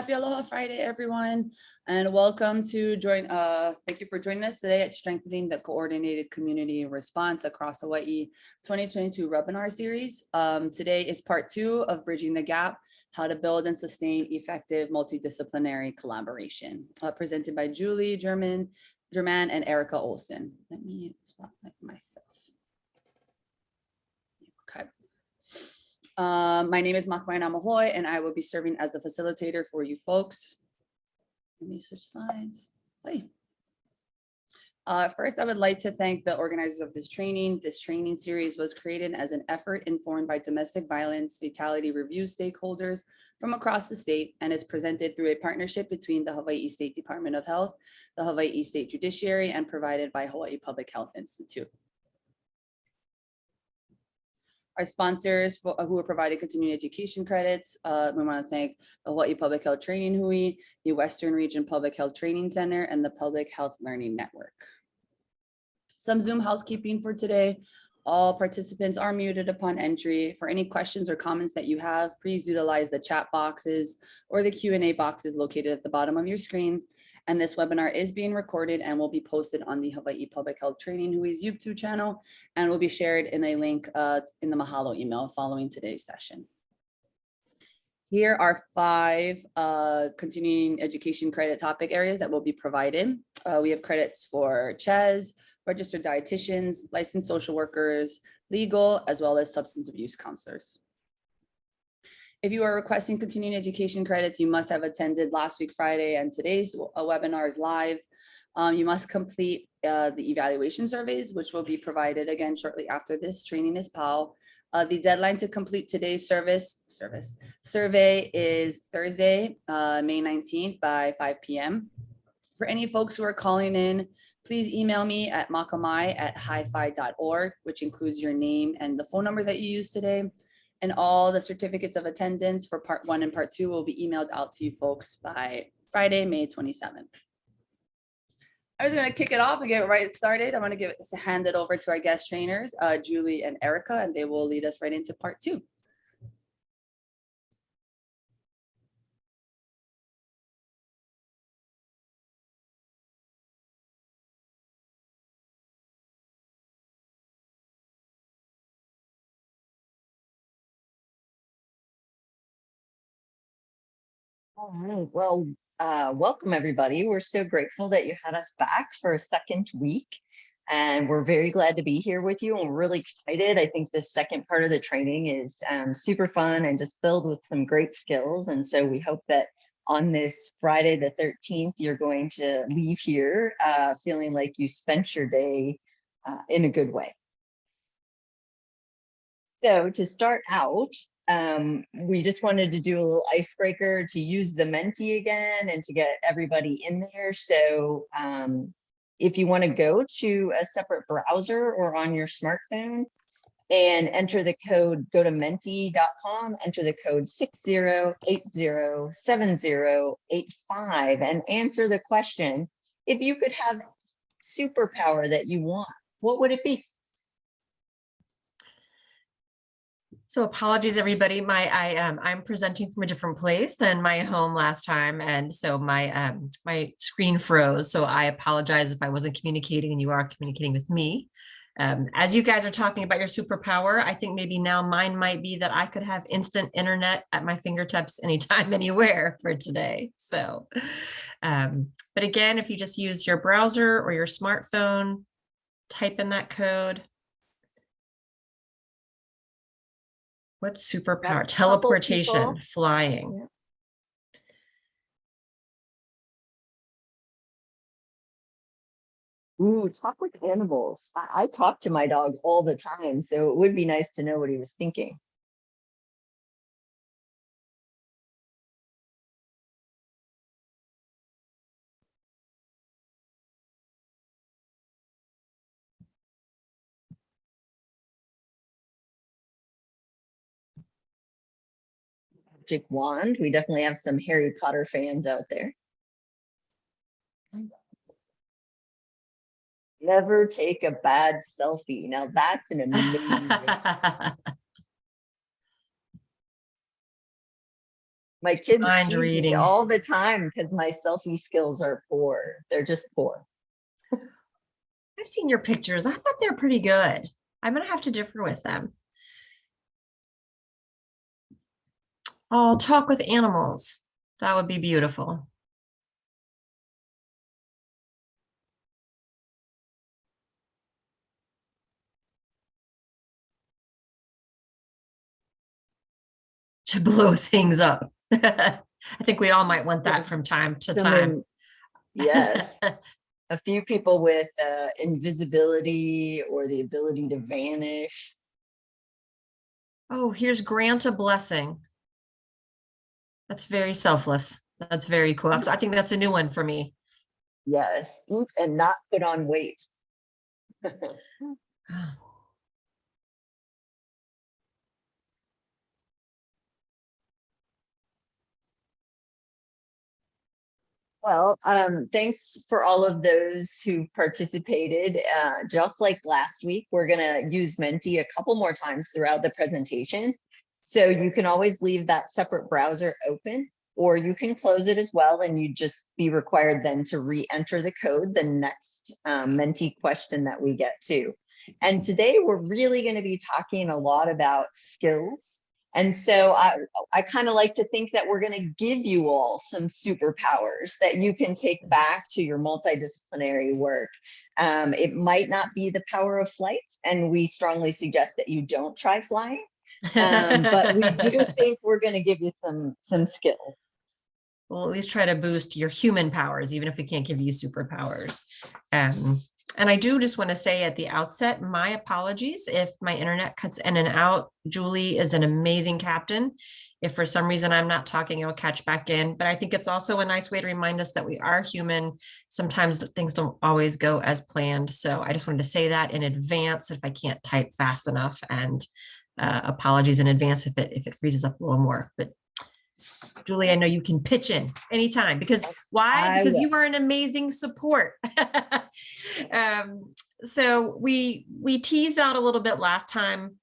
Happy Aloha Friday, everyone, and welcome to thank you for joining us today at Strengthening the Coordinated Community Response Across Hawaii 2022 webinar series. Today is part 2 of Bridging the Gap, how to build and sustain effective multidisciplinary collaboration, presented by Julie German and Erica Olson. Let me spotlight myself. Okay. My name is Makwaina Mahoy, and I will be serving as a facilitator for you folks. Let me switch slides. Hey. First, I would like to thank the organizers of this training. This training series was created as an effort informed by domestic violence fatality review stakeholders from across the state and is presented through a partnership between the Hawaii State Department of Health, the Hawaii State Judiciary, and provided by Hawaii Public Health Institute. Our sponsors who are providing continuing education credits, we want to thank the Hawaii Public Health Training Hui, the Western Region Public Health Training Center, and the Public Health Learning Network. Some Zoom housekeeping for today. All participants are muted upon entry. For any questions or comments that you have, please utilize the chat boxes or the Q&A boxes located at the bottom of your screen. And this webinar is being recorded and will be posted on the Hawaii Public Health Training Hui's YouTube channel and will be shared in a link in the Mahalo email following today's session. Here are 5 continuing education credit topic areas that will be provided. We have credits for CHES, registered dietitians, licensed social workers, legal, as well as substance abuse counselors. If you are requesting continuing education credits, you must have attended last week, Friday, and today's webinar is live. You must complete the evaluation surveys, which will be provided again shortly after this training is PAL. The deadline to complete today's survey is Thursday, May 19th by 5 p.m. For any folks who are calling in, please email me at makamai@hifi.org, which includes your name and the phone number that you used today. And all the certificates of attendance for part 1 and part 2 will be emailed out to you folks by Friday, May 27th. I was going to kick it off and get right started. I'm going to hand it over to our guest trainers, Julie and Erica, and they will lead us right into part 2. All right, well, welcome everybody. We're so grateful that you had us back for a second week, and we're very glad to be here with you, and we're really excited. I think this second part of the training is super fun and just filled with some great skills, and so we hope that on this Friday the 13th, you're going to leave here feeling like you spent your day in a good way. So to start out, we just wanted to do a little icebreaker to use the mentee again and to get everybody in there. So if you want to go to a separate browser or on your smartphone and enter the code, go to mentee.com, enter the code 60807085 and answer the question, if you could have superpower that you want, what would it be? So apologies, everybody. I'm presenting from a different place than my home last time, and so my my screen froze. So I apologize if I wasn't communicating and you are communicating with me. As you guys are talking about your superpower, I think maybe now mine might be that I could have instant internet at my fingertips anytime, anywhere for today. So, but again, if you just use your browser or your smartphone, type in that code. What superpower? Teleportation, flying. Yeah. Ooh, talk with animals. I talk to my dog all the time, so it would be nice to know what he was thinking. Magic wand. We definitely have some Harry Potter fans out there. Never take a bad selfie. Now that's an amazing. My kids Mind tease me reading. all the time because my selfie skills are poor. They're just poor. I've seen your pictures. I thought they're pretty good. I'm gonna have to differ with them. Oh, talk with animals. That would be beautiful. To blow things up. I think we all might want that from time to time. Yes. A few people with invisibility or the ability to vanish. Oh, here's grant a blessing. That's very selfless. That's very cool. I think that's a new one for me. Yes. Eat and not put on weight. Well, thanks for all of those who participated. Just like last week, we're going to use Mentee a couple more times throughout the presentation. So you can always leave that separate browser open, or you can close it as well, and you just be required then to re-enter the code the next Mentee question that we get to. And today we're really going to be talking a lot about skills. And so I kind of like to think that we're going to give you all some superpowers that you can take back to your multidisciplinary work. It might not be the power of flight, and we strongly suggest that you don't try flying. But we do think we're going to give you some skills. We'll at least try to boost your human powers, even if we can't give you superpowers. And I do just want to say at the outset, my apologies if my internet cuts in and out. Julie is an amazing captain. If for some reason I'm not talking, I'll catch back in. But I think it's also a nice way to remind us that we are human. Sometimes things don't always go as planned. So I just wanted to say that in advance if I can't type fast enough, and apologies in advance if it freezes up a little more. But Julie, I know you can pitch in anytime, because why? Because you are an amazing support. So we teased out a little bit last time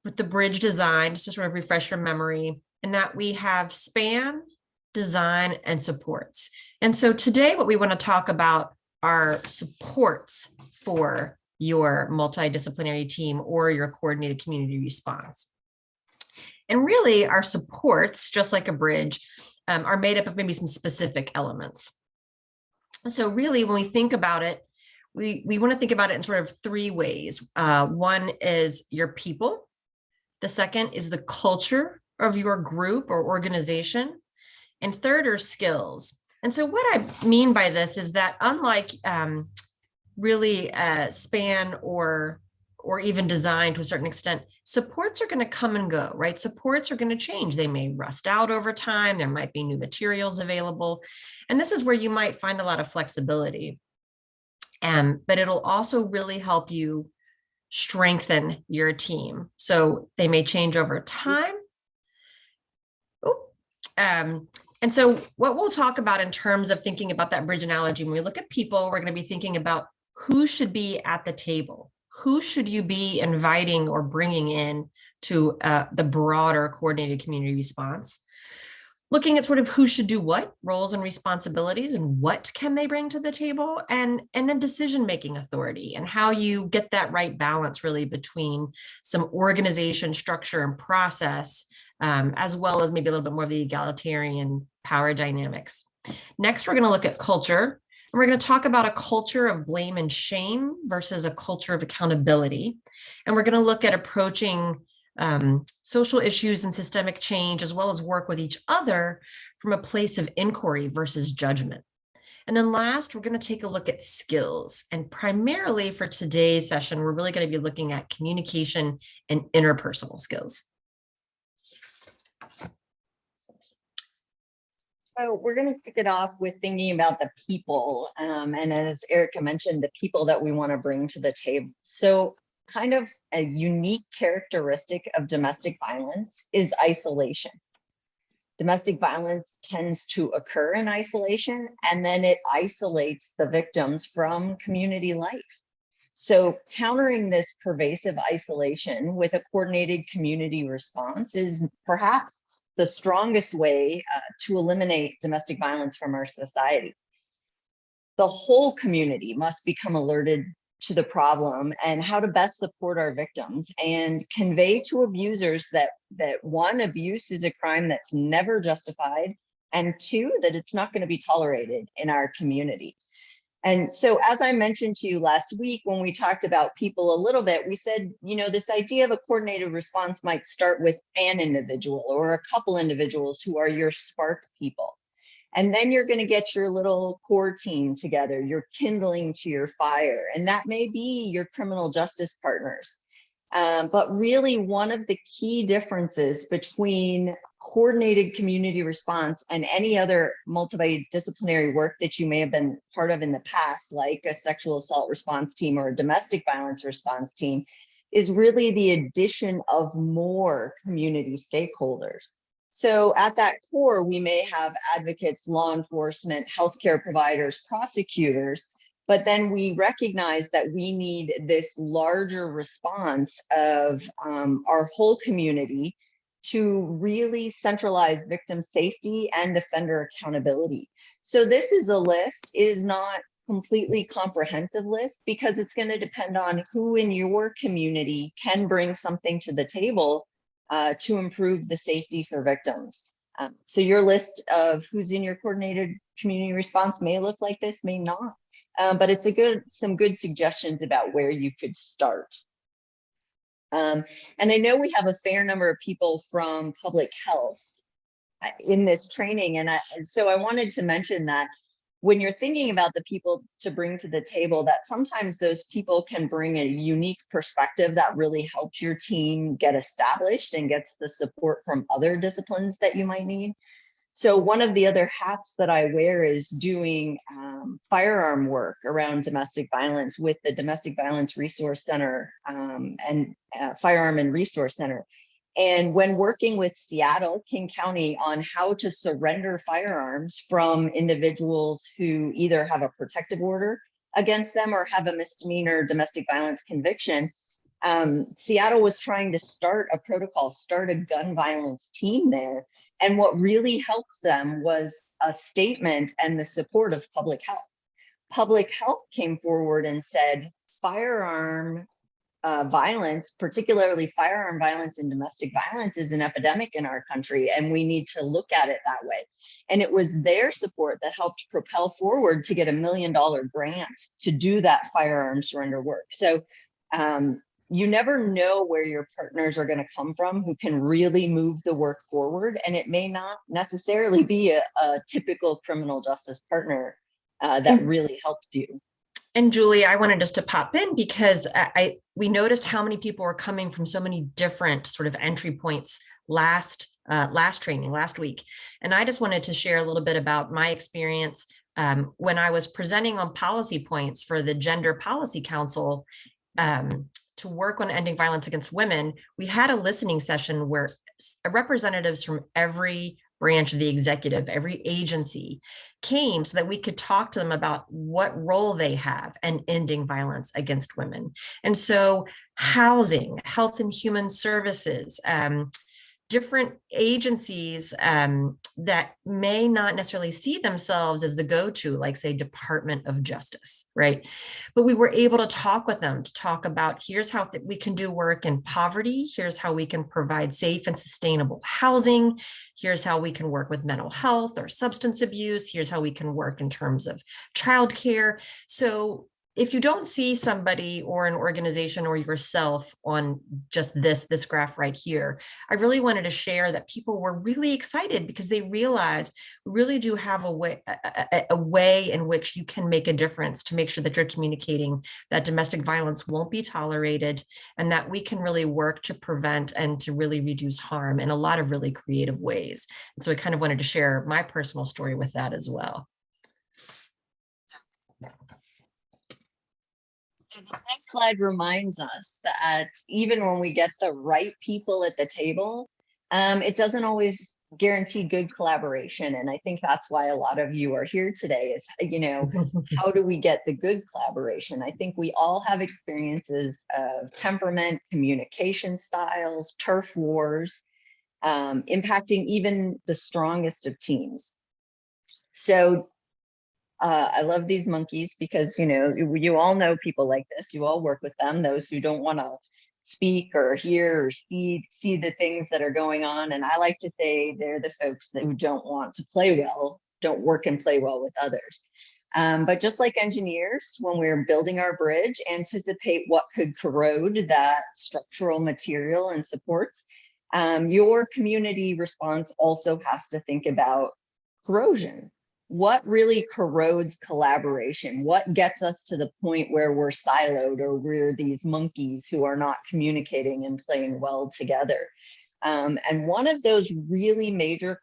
with the bridge design, just to sort of refresh your memory, and that we have span, design, and supports. And so today what we want to talk about are supports for your multidisciplinary team or your coordinated community response. And really our supports, just like a bridge, are made up of maybe some specific elements. So really when we think about it, we want to think about it in sort of three ways. One is your people. The second is the culture of your group or organization. And third are skills. And so what I mean by this is that unlike really span or even design to a certain extent, supports are going to come and go, right? Supports are going to change. They may rust out over time. There might be new materials available. And this is where you might find a lot of flexibility. But it'll also really help you strengthen your team. So they may change over time. And so what we'll talk about in terms of thinking about that bridge analogy, when we look at people, we're going to be thinking about who should be at the table. Who should you be inviting or bringing in to the broader coordinated community response? Looking at sort of who should do what, roles and responsibilities, and what can they bring to the table, and then decision-making authority, and how you get that right balance really between some organization, structure, and process, as well as maybe a little bit more of the egalitarian power dynamics. Next, we're going to look at culture. And we're going to talk about a culture of blame and shame versus a culture of accountability. And we're going to look at approaching social issues and systemic change, as well as work with each other from a place of inquiry versus judgment. And then last, we're going to take a look at skills. And primarily for today's session, we're really going to be looking at communication and interpersonal skills. So we're going to kick it off with thinking about the people. And as Erica mentioned, the people that we want to bring to the table. So kind of a unique characteristic of domestic violence is isolation. Domestic violence tends to occur in isolation, and then it isolates the victims from community life. So countering this pervasive isolation with a coordinated community response is perhaps the strongest way to eliminate domestic violence from our society. The whole community must become alerted to the problem and how to best support our victims and convey to abusers that one, abuse is a crime that's never justified, and two, that it's not going to be tolerated in our community. And so, as I mentioned to you last week, when we talked about people a little bit, we said, you know, this idea of a coordinated response might start with an individual or a couple individuals who are your spark people. And then you're going to get your little core team together, your kindling to your fire, and that may be your criminal justice partners. But really, one of the key differences between coordinated community response and any other multidisciplinary work that you may have been part of in the past, like a sexual assault response team or a domestic violence response team, is really the addition of more community stakeholders. So at that core, we may have advocates, law enforcement, healthcare providers, prosecutors, but then we recognize that we need this larger response of our whole community to really centralize victim safety and offender accountability. So this is a list. It is not completely comprehensive list because it's going to depend on who in your community can bring something to the table to improve the safety for victims. So your list of who's in your coordinated community response may look like this, may not, but it's some good suggestions about where you could start. And I know we have a fair number of people from public health in this training, and so I wanted to mention that when you're thinking about the people to bring to the table, that sometimes those people can bring a unique perspective that really helps your team get established and gets the support from other disciplines that you might need. So one of the other hats that I wear is doing firearm work around domestic violence with the Domestic Violence Resource Center and Firearm and Resource Center. And when working with Seattle, King County, on how to surrender firearms from individuals who either have a protective order against them or have a misdemeanor domestic violence conviction, Seattle was trying to start a protocol, start a gun violence team there. And what really helped them was a statement and the support of public health. Public health came forward and said, firearm violence, particularly firearm violence and domestic violence, is an epidemic in our country, and we need to look at it that way. And it was their support that helped propel forward to get $1 million grant to do that firearm surrender work. So you never know where your partners are going to come from who can really move the work forward, and it may not necessarily be a typical criminal justice partner that really helps you. And Julie, I wanted just to pop in because we noticed how many people were coming from so many different sort of entry points last week. And I just wanted to share a little bit about my experience when I was presenting on policy points for the Gender Policy Council to work on ending violence against women. We had a listening session where representatives from every branch of the executive, every agency came so that we could talk to them about what role they have in ending violence against women. And so housing, health and human services, different agencies that may not necessarily see themselves as the go-to, like say Department of Justice, right? But we were able to talk with them to talk about, here's how we can do work in poverty, here's how we can provide safe and sustainable housing, here's how we can work with mental health or substance abuse, here's how we can work in terms of childcare. So if you don't see somebody or an organization or yourself on just this graph right here, I really wanted to share that people were really excited because they realized we really do have a way in which you can make a difference to make sure that you're communicating that domestic violence won't be tolerated and that we can really work to prevent and to really reduce harm in a lot of really creative ways. And so I kind of wanted to share my personal story with that as well. This next slide reminds us that even when we get the right people at the table, it doesn't always guarantee good collaboration. And I think that's why a lot of you are here today is, you know, how do we get the good collaboration? I think we all have experiences of temperament, communication styles, turf wars. impacting even the strongest of teams. So I love these monkeys because, you all know people like this. You all work with them, those who don't want to speak or hear or see the things that are going on. And I like to say they're the folks who don't want to play well, don't work and play well with others. But just like engineers, when we're building our bridge, anticipate what could corrode that structural material and supports. Your community response also has to think about corrosion. What really corrodes collaboration? What gets us to the point where we're siloed or we're these monkeys who are not communicating and playing well together? And one of those really major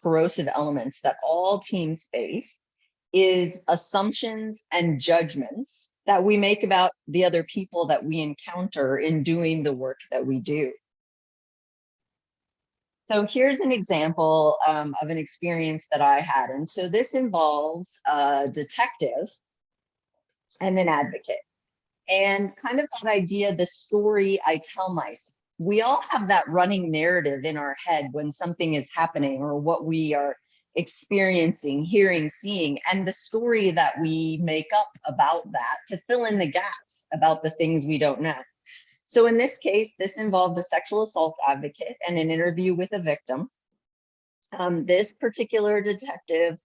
corrosive elements that all teams face is assumptions and judgments that we make about the other people that we encounter in doing the work that we do. So here's an example of an experience that I had. And so this involves a detective and an advocate. And kind of that idea, the story I tell myself. We all have that running narrative in our head when something is happening or what we are experiencing, hearing, seeing, and the story that we make up about that to fill in the gaps about the things we don't know. So in this case, this involved a sexual assault advocate and an interview with a victim. This particular detective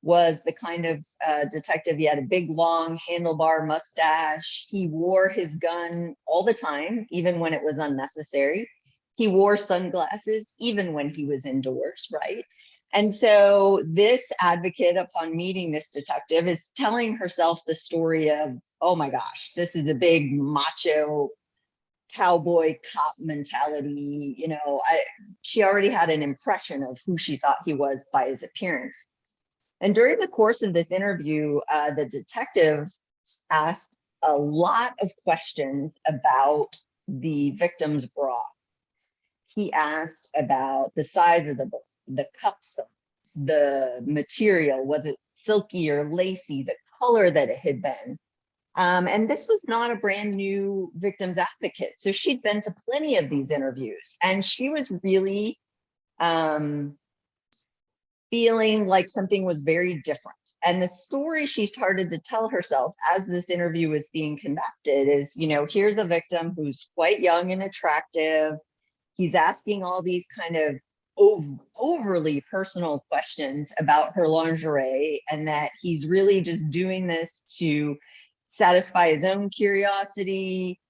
was the kind of detective, he had a big, long handlebar mustache. He wore his gun all the time, even when it was unnecessary. He wore sunglasses, even when he was indoors, right? And so this advocate, upon meeting this detective, is telling herself the story of, oh my gosh, this is a big macho cowboy cop mentality. She already had an impression of who she thought he was by his appearance. And during the course of this interview, the detective asked a lot of questions about the victim's bra. He asked about the size of the bra, the cup size, the material, was it silky or lacy, the color that it had been. And this was not a brand new victim's advocate. So she'd been to plenty of these interviews, and she was really feeling like something was very different. And the story she started to tell herself as this interview was being conducted is, here's a victim who's quite young and attractive. He's asking all these kind of overly personal questions about her lingerie, and that he's really just doing this to satisfy his own curiosity.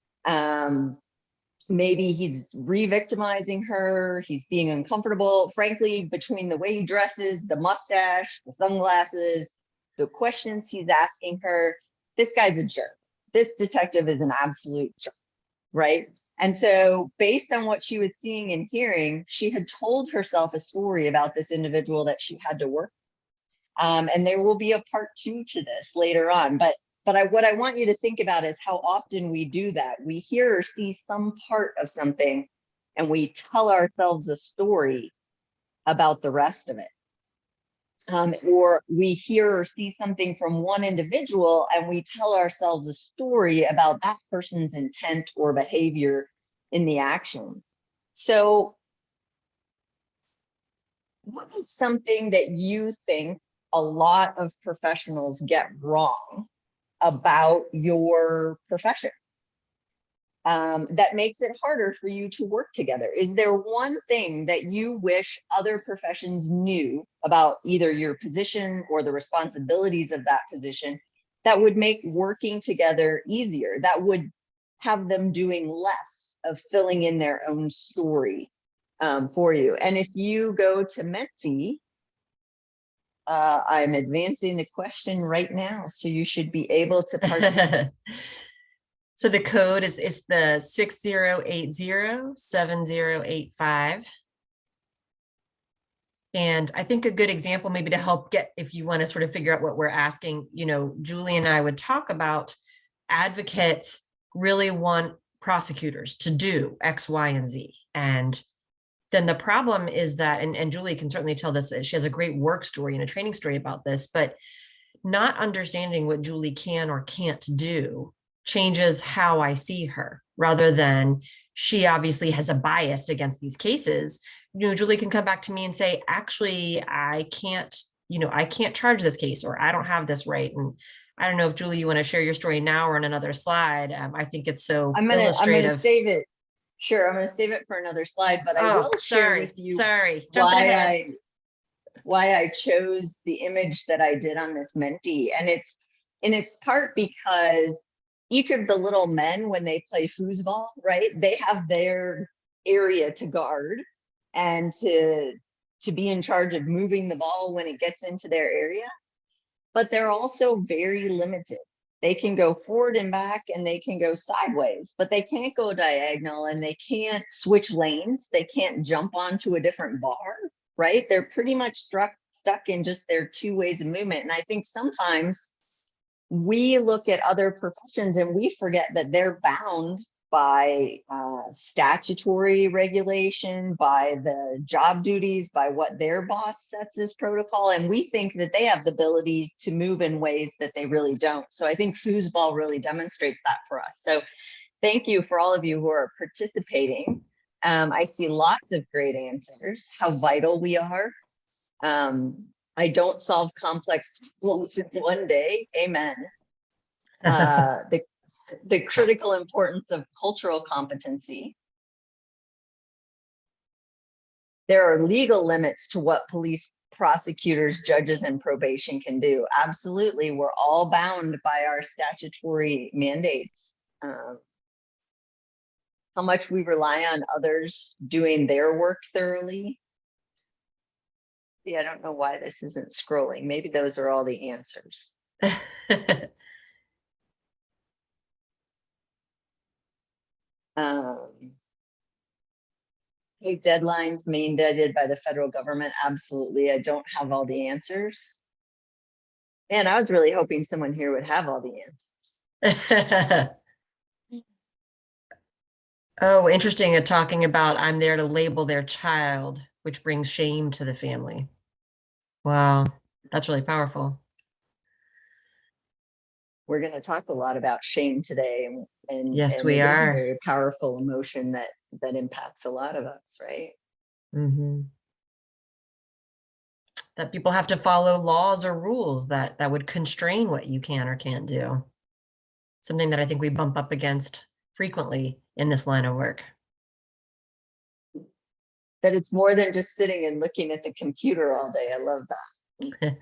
Maybe he's re-victimizing her. He's being uncomfortable. Frankly, between the way he dresses, the mustache, the sunglasses, the questions he's asking her, this guy's a jerk. This detective is an absolute jerk, right? And so based on what she was seeing and hearing, she had told herself a story about this individual that she had to work. And there will be a part 2 to this later on. But what I want you to think about is how often we do that. We hear or see some part of something and we tell ourselves a story about the rest of it. Or we hear or see something from one individual and we tell ourselves a story about that person's intent or behavior in the action. So what is something that you think a lot of professionals get wrong about your profession that makes it harder for you to work together? Is there one thing that you wish other professions knew about either your position or the responsibilities of that position that would make working together easier, that would have them doing less of filling in their own story for you? And if you go to mentee, I'm advancing the question right now, so you should be able to participate. So the code is the 60807085. And I think a good example maybe to help get, if you want to sort of figure out what we're asking, Julie and I would talk about advocates really want prosecutors to do X, Y, and Z. And then the problem is that, and Julie can certainly tell this, she has a great work story and a training story about this, but not understanding what Julie can or can't do changes how I see her, rather than she obviously has a bias against these cases, Julie can come back to me and say, actually, I can't charge this case, or I don't have this right. And I don't know if Julie, you want to share your story now or on another slide. I think it's so illustrative. Save it. Sure, I'm going to save it for another slide, but I will share with you why I chose the image that I did on this mentee. And it's part because each of the little men, when they play foosball, right, they have their area to guard and to be in charge of moving the ball when it gets into their area. But they're also very limited. They can go forward and back and they can go sideways, but they can't go diagonal and they can't switch lanes. They can't jump onto a different bar, right? They're pretty much stuck in just their two ways of movement. And I think sometimes we look at other professions and we forget that they're bound by statutory regulation, by the job duties, by what their boss sets as protocol. And we think that they have the ability to move in ways that they really don't. So I think foosball really demonstrates that for us. So thank you for all of you who are participating. I see lots of great answers, how vital we are. I don't solve complex problems in one day. Amen. The critical importance of cultural competency. There are legal limits to what police, prosecutors, judges, and probation can do. Absolutely, we're all bound by our statutory mandates. How much we rely on others doing their work thoroughly. See, I don't know why this isn't scrolling. Maybe those are all the answers. Deadlines mandated by the federal government. Absolutely. I don't have all the answers. Man, I was really hoping someone here would have all the answers. Oh, interesting. Talking about I'm there to label their child, which brings shame to the family. Wow, that's really powerful. We're going to talk a lot about shame today, and yes, we are. It's a very powerful emotion that impacts a lot of us, right? Mm-hmm. That people have to follow laws or rules that would constrain what you can or can't do. Something that I think we bump up against frequently in this line of work. That it's more than just sitting and looking at the computer all day. I love that.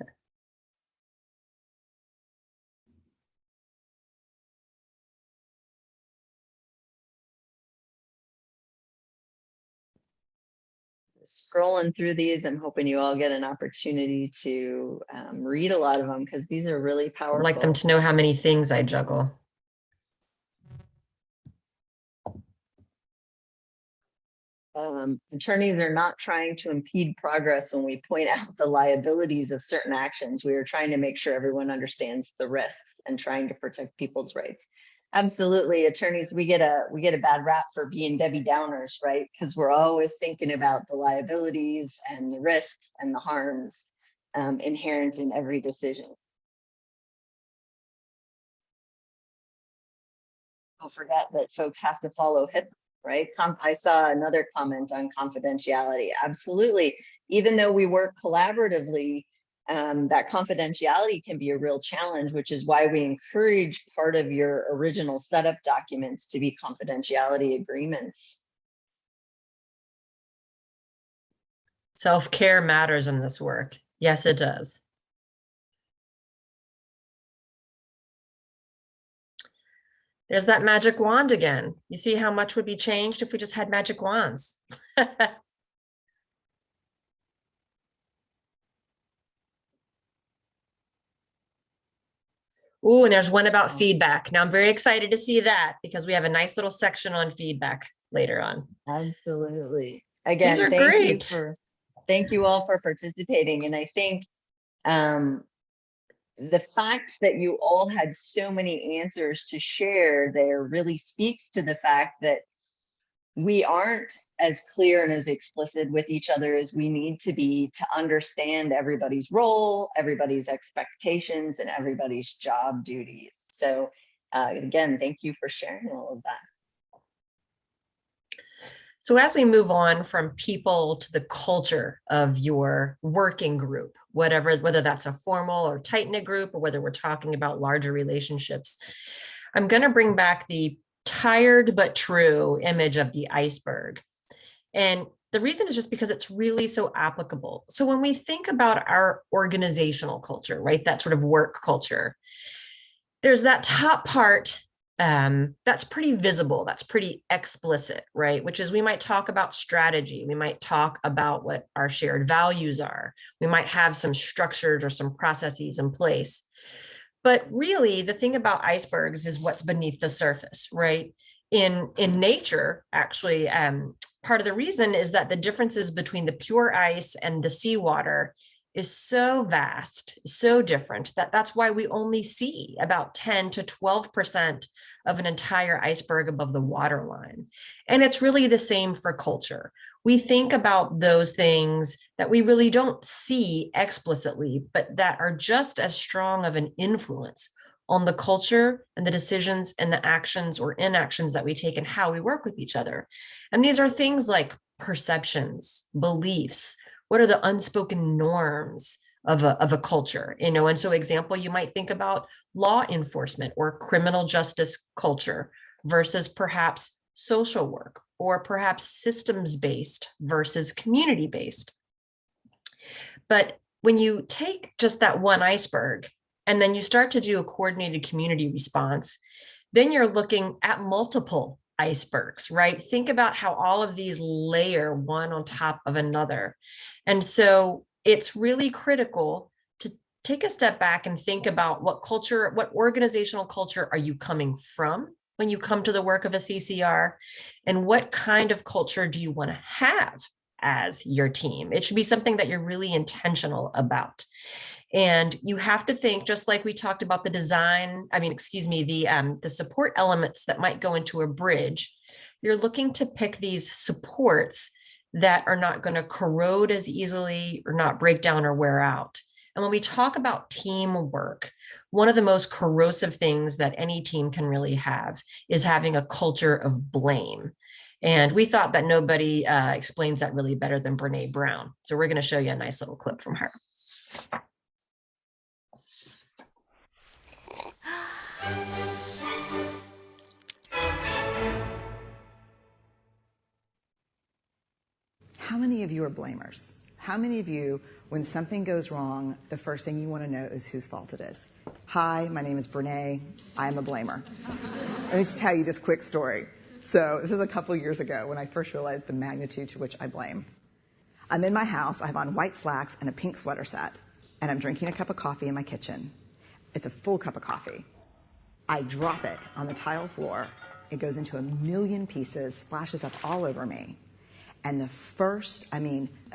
Scrolling through these, I'm hoping you all get an opportunity to read a lot of them because these are really powerful. I'd like them to know how many things I juggle. Attorneys are not trying to impede progress when we point out the liabilities of certain actions. We are trying to make sure everyone understands the risks and trying to protect people's rights. Absolutely, attorneys, we get a bad rap for being Debbie Downers, right? Because we're always thinking about the liabilities and the risks and the harms inherent in every decision. Don't forget that folks have to follow HIPAA, right? I saw another comment on confidentiality. Absolutely, even though we work collaboratively, that confidentiality can be a real challenge, which is why we encourage part of your original setup documents to be confidentiality agreements. Self-care matters in this work. Yes, it does. There's that magic wand again. You see how much would be changed if we just had magic wands. Ooh, and there's one about feedback. Now I'm very excited to see that because we have a nice little section on feedback later on. Absolutely. Again, these are great. Thank you all for participating. And I think the fact that you all had so many answers to share there really speaks to the fact that we aren't as clear and as explicit with each other as we need to be to understand everybody's role, everybody's expectations, and everybody's job duties. So again, thank you for sharing all of that. So as we move on from people to the culture of your working group, whether that's a formal or tight-knit group, or whether we're talking about larger relationships, I'm going to bring back the tired but true image of the iceberg. And the reason is just because it's really so applicable. So when we think about our organizational culture, right, that sort of work culture, there's that top part that's pretty visible, that's pretty explicit, right? Which is we might talk about strategy, we might talk about what our shared values are, we might have some structures or some processes in place. But really, the thing about icebergs is what's beneath the surface, right? In nature, actually, part of the reason is that the differences between the pure ice and the seawater is so vast, so different, that's why we only see about 10 to 12% of an entire iceberg above the waterline. And it's really the same for culture. We think about those things that we really don't see explicitly, but that are just as strong of an influence on the culture and the decisions and the actions or inactions that we take and how we work with each other. And these are things like perceptions, beliefs. What are the unspoken norms of a culture? And so example, you might think about law enforcement or criminal justice culture versus perhaps social work, or perhaps systems-based versus community-based. But when you take just that one iceberg and then you start to do a coordinated community response, then you're looking at multiple icebergs, right? Think about how all of these layer one on top of another. And so it's really critical to take a step back and think about what organizational culture are you coming from when you come to the work of a CCR, and what kind of culture do you want to have as your team? It should be something that you're really intentional about. And you have to think, just like we talked about the support elements that might go into a bridge, you're looking to pick these supports that are not going to corrode as easily or not break down or wear out. And when we talk about teamwork, one of the most corrosive things that any team can really have is having a culture of blame. And we thought that nobody explains that really better than Brene Brown. So we're going to show you a nice little clip from her. How many of you are blamers? How many of you, when something goes wrong, the first thing you want to know is whose fault it is? Hi, my name is Brene. I'm a blamer. Let me just tell you this quick story. So this is a couple years ago when I first realized the magnitude to which I blame. I'm in my house. I have on white slacks and a pink sweater set, and I'm drinking a cup of coffee in my kitchen. It's a full cup of coffee. I drop it on the tile floor. It goes into a million pieces, splashes up all over me. And a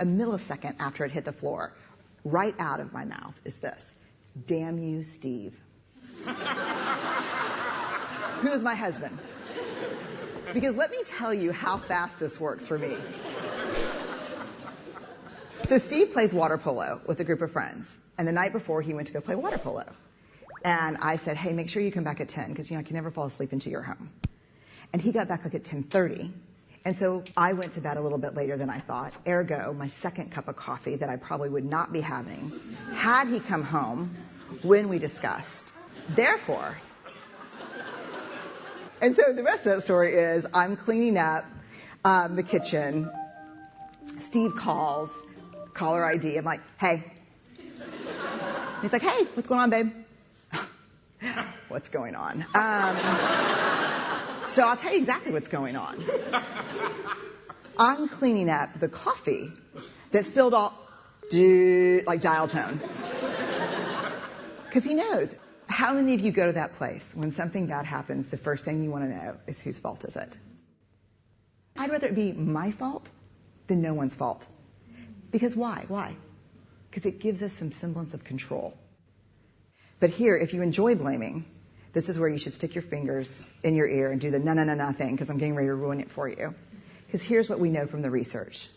millisecond after it hit the floor, right out of my mouth is this: "Damn you, Steve." Who is my husband? Because let me tell you how fast this works for me. So Steve plays water polo with a group of friends. And the night before, he went to go play water polo. And I said, hey, make sure you come back at 10, because I can never fall asleep into your home. And he got back like at 10:30. And so I went to bed a little bit later than I thought. Ergo, my second cup of coffee that I probably would not be having had he come home when we discussed. Therefore, and so the rest of that story is I'm cleaning up the kitchen. Steve calls, caller ID. I'm like, hey. He's like, hey, what's going on, babe? What's going on? So I'll tell you exactly what's going on. I'm cleaning up the coffee that spilled all, like dial tone. Because he knows. How many of you go to that place when something bad happens, the first thing you want to know is whose fault is it? I'd rather it be my fault than no one's fault. Because why? Why? Because it gives us some semblance of control. But here, if you enjoy blaming, this is where you should stick your fingers in your ear and do the na thing, because I'm getting ready to ruin it for you. Because here's what we know from the research.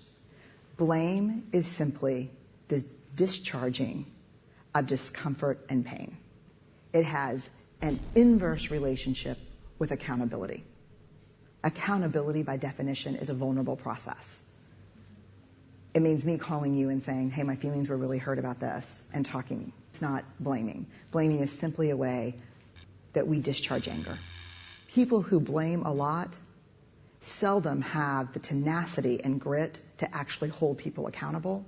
Blame is simply the discharging of discomfort and pain. It has an inverse relationship with accountability. Accountability, by definition, is a vulnerable process. It means me calling you and saying, hey, my feelings were really hurt about this, and talking. It's not blaming. Blaming is simply a way that we discharge anger. People who blame a lot seldom have the tenacity and grit to actually hold people accountable,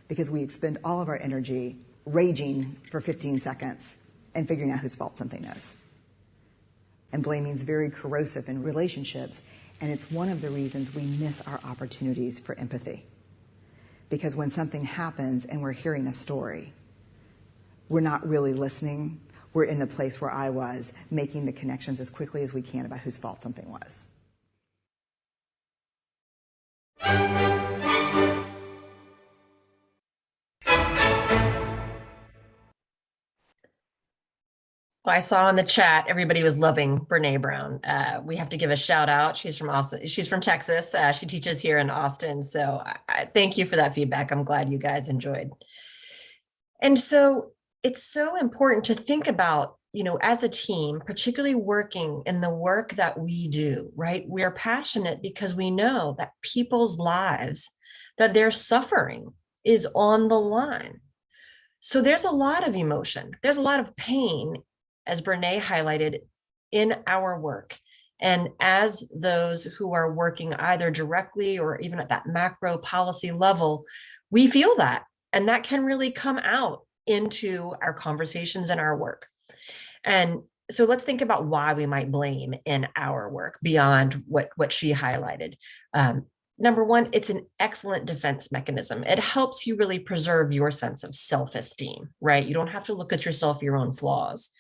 because we expend all of our energy raging for 15 seconds and figuring out whose fault something is. And blaming is very corrosive in relationships, and it's one of the reasons we miss our opportunities for empathy. Because when something happens and we're hearing a story, we're not really listening. We're in the place where I was, making the connections as quickly as we can about whose fault something was. Well, I saw in the chat, everybody was loving Brene Brown. We have to give a shout out. She's from Austin. She's from Texas. She teaches here in Austin. So I thank you for that feedback. I'm glad you guys enjoyed. And so it's so important to think about, as a team, particularly working in the work that we do, right? We are passionate because we know that people's lives, that their suffering is on the line. So there's a lot of emotion. There's a lot of pain, as Brene highlighted, in our work. And as those who are working either directly or even at that macro policy level, we feel that. And that can really come out into our conversations and our work. And so let's think about why we might blame in our work beyond what she highlighted. Number one, it's an excellent defense mechanism. It helps you really preserve your sense of self-esteem, right? You don't have to look at yourself, your own flaws.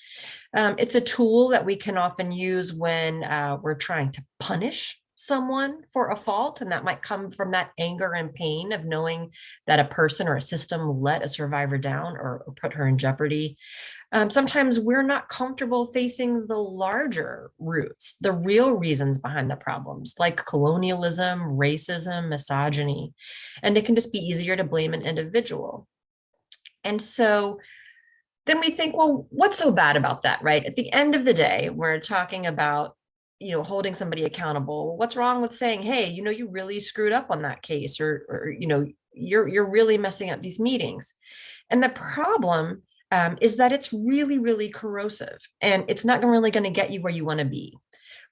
It's a tool that we can often use when we're trying to punish someone for a fault, and that might come from that anger and pain of knowing that a person or a system let a survivor down or put her in jeopardy. Sometimes we're not comfortable facing the larger roots, the real reasons behind the problems, like colonialism, racism, misogyny, and it can just be easier to blame an individual. And so then we think, well, what's so bad about that, right? At the end of the day, we're talking about holding somebody accountable. What's wrong with saying, hey, you really screwed up on that case, or you're really messing up these meetings. And the problem is that it's really, really corrosive, and it's not really going to get you where you want to be.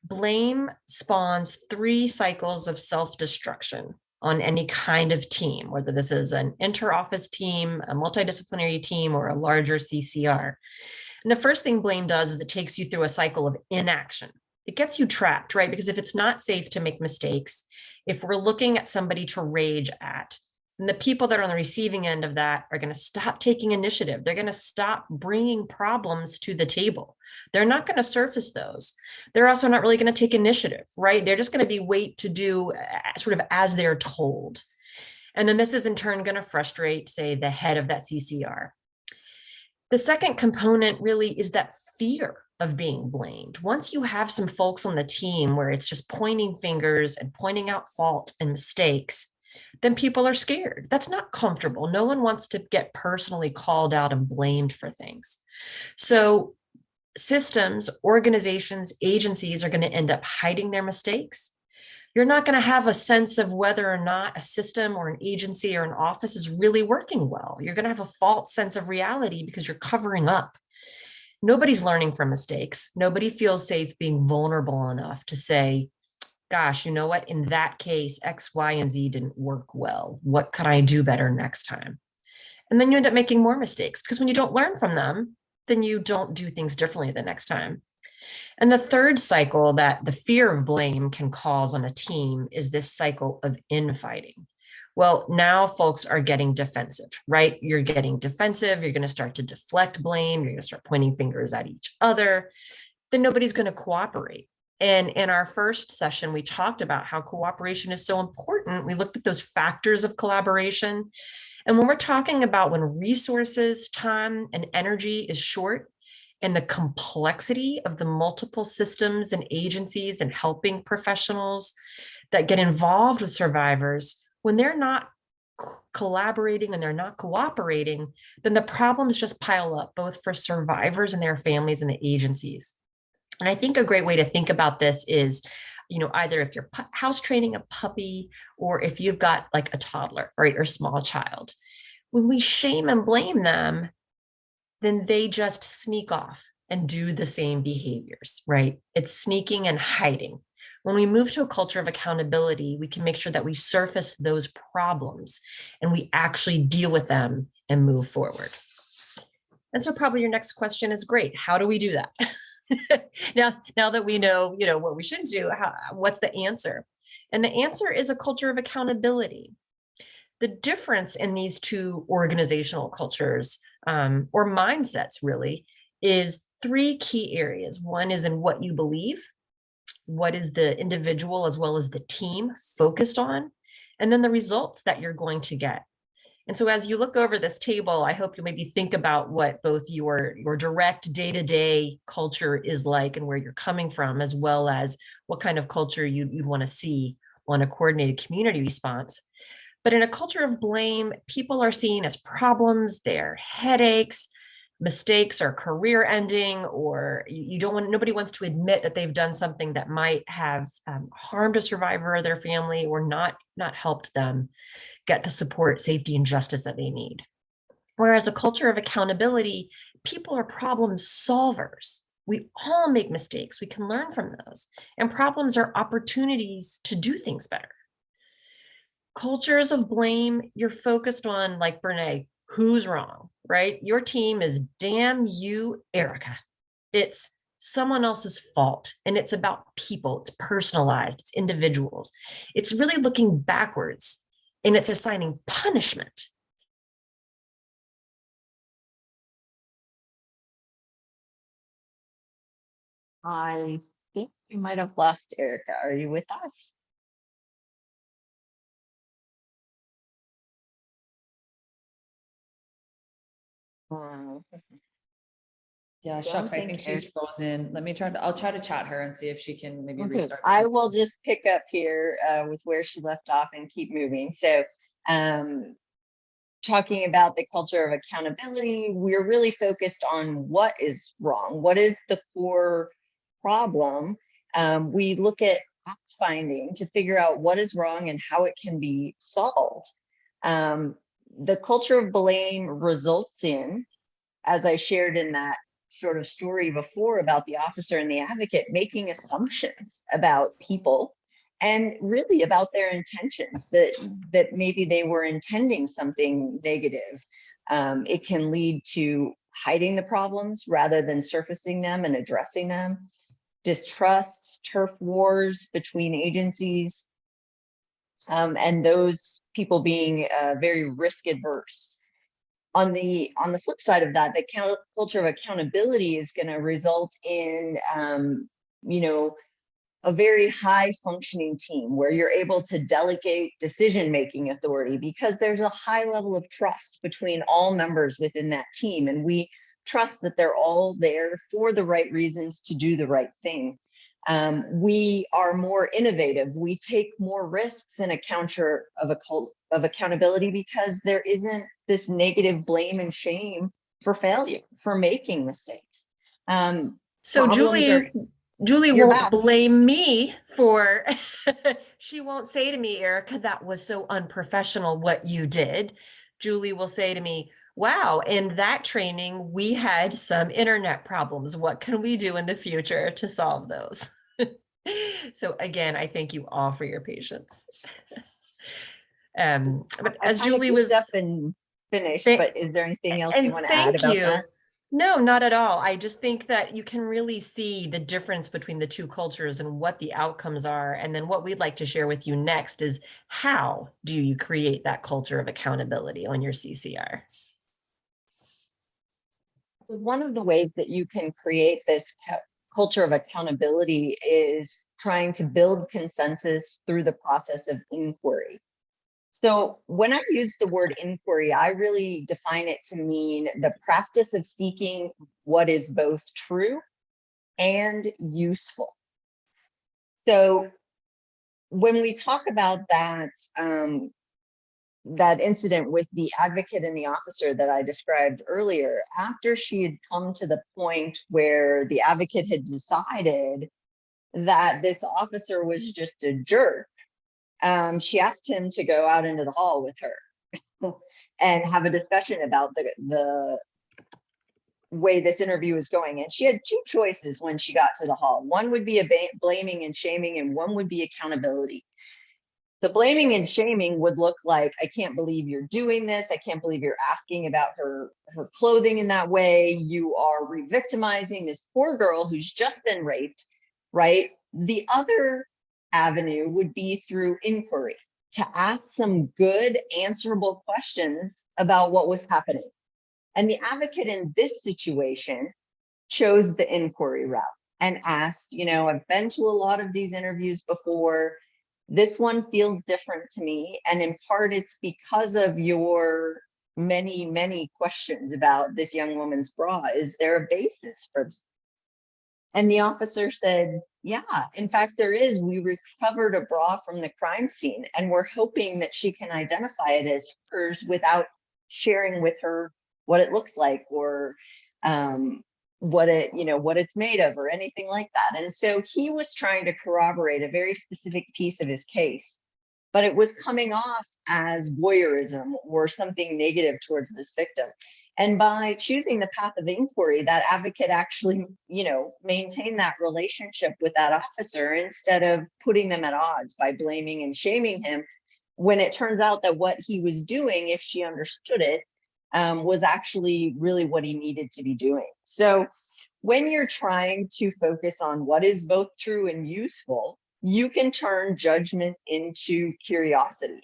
Blame spawns 3 cycles of self-destruction on any kind of team, whether this is an inter-office team, a multidisciplinary team, or a larger CCR. And the first thing blame does is it takes you through a cycle of inaction. It gets you trapped, right? Because if it's not safe to make mistakes, if we're looking at somebody to rage at, then the people that are on the receiving end of that are going to stop taking initiative. They're going to stop bringing problems to the table. They're not going to surface those. They're also not really going to take initiative, right? They're just going to be wait to do sort of as they're told. And then this is in turn going to frustrate, say, the head of that CCR. The second component really is that fear of being blamed. Once you have some folks on the team where it's just pointing fingers and pointing out fault and mistakes, then people are scared. That's not comfortable. No one wants to get personally called out and blamed for things. So systems, organizations, agencies are going to end up hiding their mistakes. You're not going to have a sense of whether or not a system or an agency or an office is really working well. You're going to have a false sense of reality because you're covering up. Nobody's learning from mistakes. Nobody feels safe being vulnerable enough to say, gosh, you know what? In that case, X, Y, and Z didn't work well. What could I do better next time? And then you end up making more mistakes, because when you don't learn from them, then you don't do things differently the next time. And the third cycle that the fear of blame can cause on a team is this cycle of infighting. Well, now folks are getting defensive, right? You're getting defensive. You're going to start to deflect blame. You're going to start pointing fingers at each other. Then nobody's going to cooperate. And in our first session, we talked about how cooperation is so important. We looked at those factors of collaboration. And when we're talking about when resources, time, and energy is short, and the complexity of the multiple systems and agencies and helping professionals that get involved with survivors, when they're not collaborating and they're not cooperating, then the problems just pile up, both for survivors and their families and the agencies. And I think a great way to think about this is either if you're house training a puppy or if you've got like a toddler, right, or small child, when we shame and blame them, then they just sneak off and do the same behaviors, right? It's sneaking and hiding. When we move to a culture of accountability, we can make sure that we surface those problems and we actually deal with them and move forward. And so probably your next question is, great, how do we do that? now that we know, what we should do, what's the answer? And the answer is a culture of accountability. The difference in these two organizational cultures or mindsets really is three key areas. One is in what you believe, what is the individual as well as the team focused on, and then the results that you're going to get. And so as you look over this table, I hope you maybe think about what both your direct day-to-day culture is like and where you're coming from, as well as what kind of culture you'd want to see on a coordinated community response. But in a culture of blame, people are seen as problems, they're headaches, mistakes are career ending, or nobody wants to admit that they've done something that might have harmed a survivor or their family or not helped them get the support, safety, and justice that they need. Whereas a culture of accountability, people are problem solvers. We all make mistakes. We can learn from those. And problems are opportunities to do things better. Cultures of blame, you're focused on, like Brene, who's wrong, right? Your team is damn you, Erica. It's someone else's fault. And it's about people. It's personalized. It's individuals. It's really looking backwards and it's assigning punishment. I think we might have lost Erica. Are you with us? Yeah, shucks, I think she's frozen. I'll try to chat her and see if she can maybe Okay. restart. I will just pick up here with where she left off and keep moving. So talking about the culture of accountability, we're really focused on what is wrong. What is the core problem? We look at fact finding to figure out what is wrong and how it can be solved. The culture of blame results in, as I shared in that sort of story before about the officer and the advocate, making assumptions about people and really about their intentions, that maybe they were intending something negative. It can lead to hiding the problems rather than surfacing them and addressing them. Distrust, turf wars between agencies, and those people being very risk adverse. On the flip side of that, the culture of accountability is going to result in, a very high functioning team where you're able to delegate decision-making authority because there's a high level of trust between all members within that team. And we trust that they're all there for the right reasons to do the right thing. We are more innovative. We take more risks in a culture of accountability because there isn't this negative blame and shame for failure, for making mistakes. So Julie won't blame me for, she won't say to me, Erica, that was so unprofessional what you did. Julie will say to me, wow, in that training, we had some internet problems. What can we do in the future to solve those? So again, I thank you all for your patience. But as Julie was up and finished, but is there anything else you want to add about that? No, not at all. I just think that you can really see the difference between the two cultures and what the outcomes are. And then what we'd like to share with you next is how do you create that culture of accountability on your CCR? One of the ways that you can create this culture of accountability is trying to build consensus through the process of inquiry. So when I use the word inquiry, I really define it to mean the practice of seeking what is both true and useful. So when we talk about that, that incident with the advocate and the officer that I described earlier, after she had come to the point where the advocate had decided that this officer was just a jerk, she asked him to go out into the hall with her and have a discussion about the way this interview was going. And she had two choices when she got to the hall. One would be blaming and shaming, and one would be accountability. The blaming and shaming would look like, I can't believe you're doing this. I can't believe you're asking about her clothing in that way. You are re-victimizing this poor girl who's just been raped, right? The other avenue would be through inquiry, to ask some good answerable questions about what was happening. And the advocate in this situation chose the inquiry route and asked, I've been to a lot of these interviews before. This one feels different to me. And in part, it's because of your many, many questions about this young woman's bra. Is there a basis for this? And the officer said, yeah, in fact, there is. We recovered a bra from the crime scene, and we're hoping that she can identify it as hers without sharing with her what it looks like, or what it's made of, or anything like that. And so he was trying to corroborate a very specific piece of his case, but it was coming off as voyeurism or something negative towards this victim. And by choosing the path of inquiry, that advocate actually, maintained that relationship with that officer instead of putting them at odds by blaming and shaming him, when it turns out that what he was doing, if she understood it, was actually really what he needed to be doing. So when you're trying to focus on what is both true and useful, you can turn judgment into curiosity.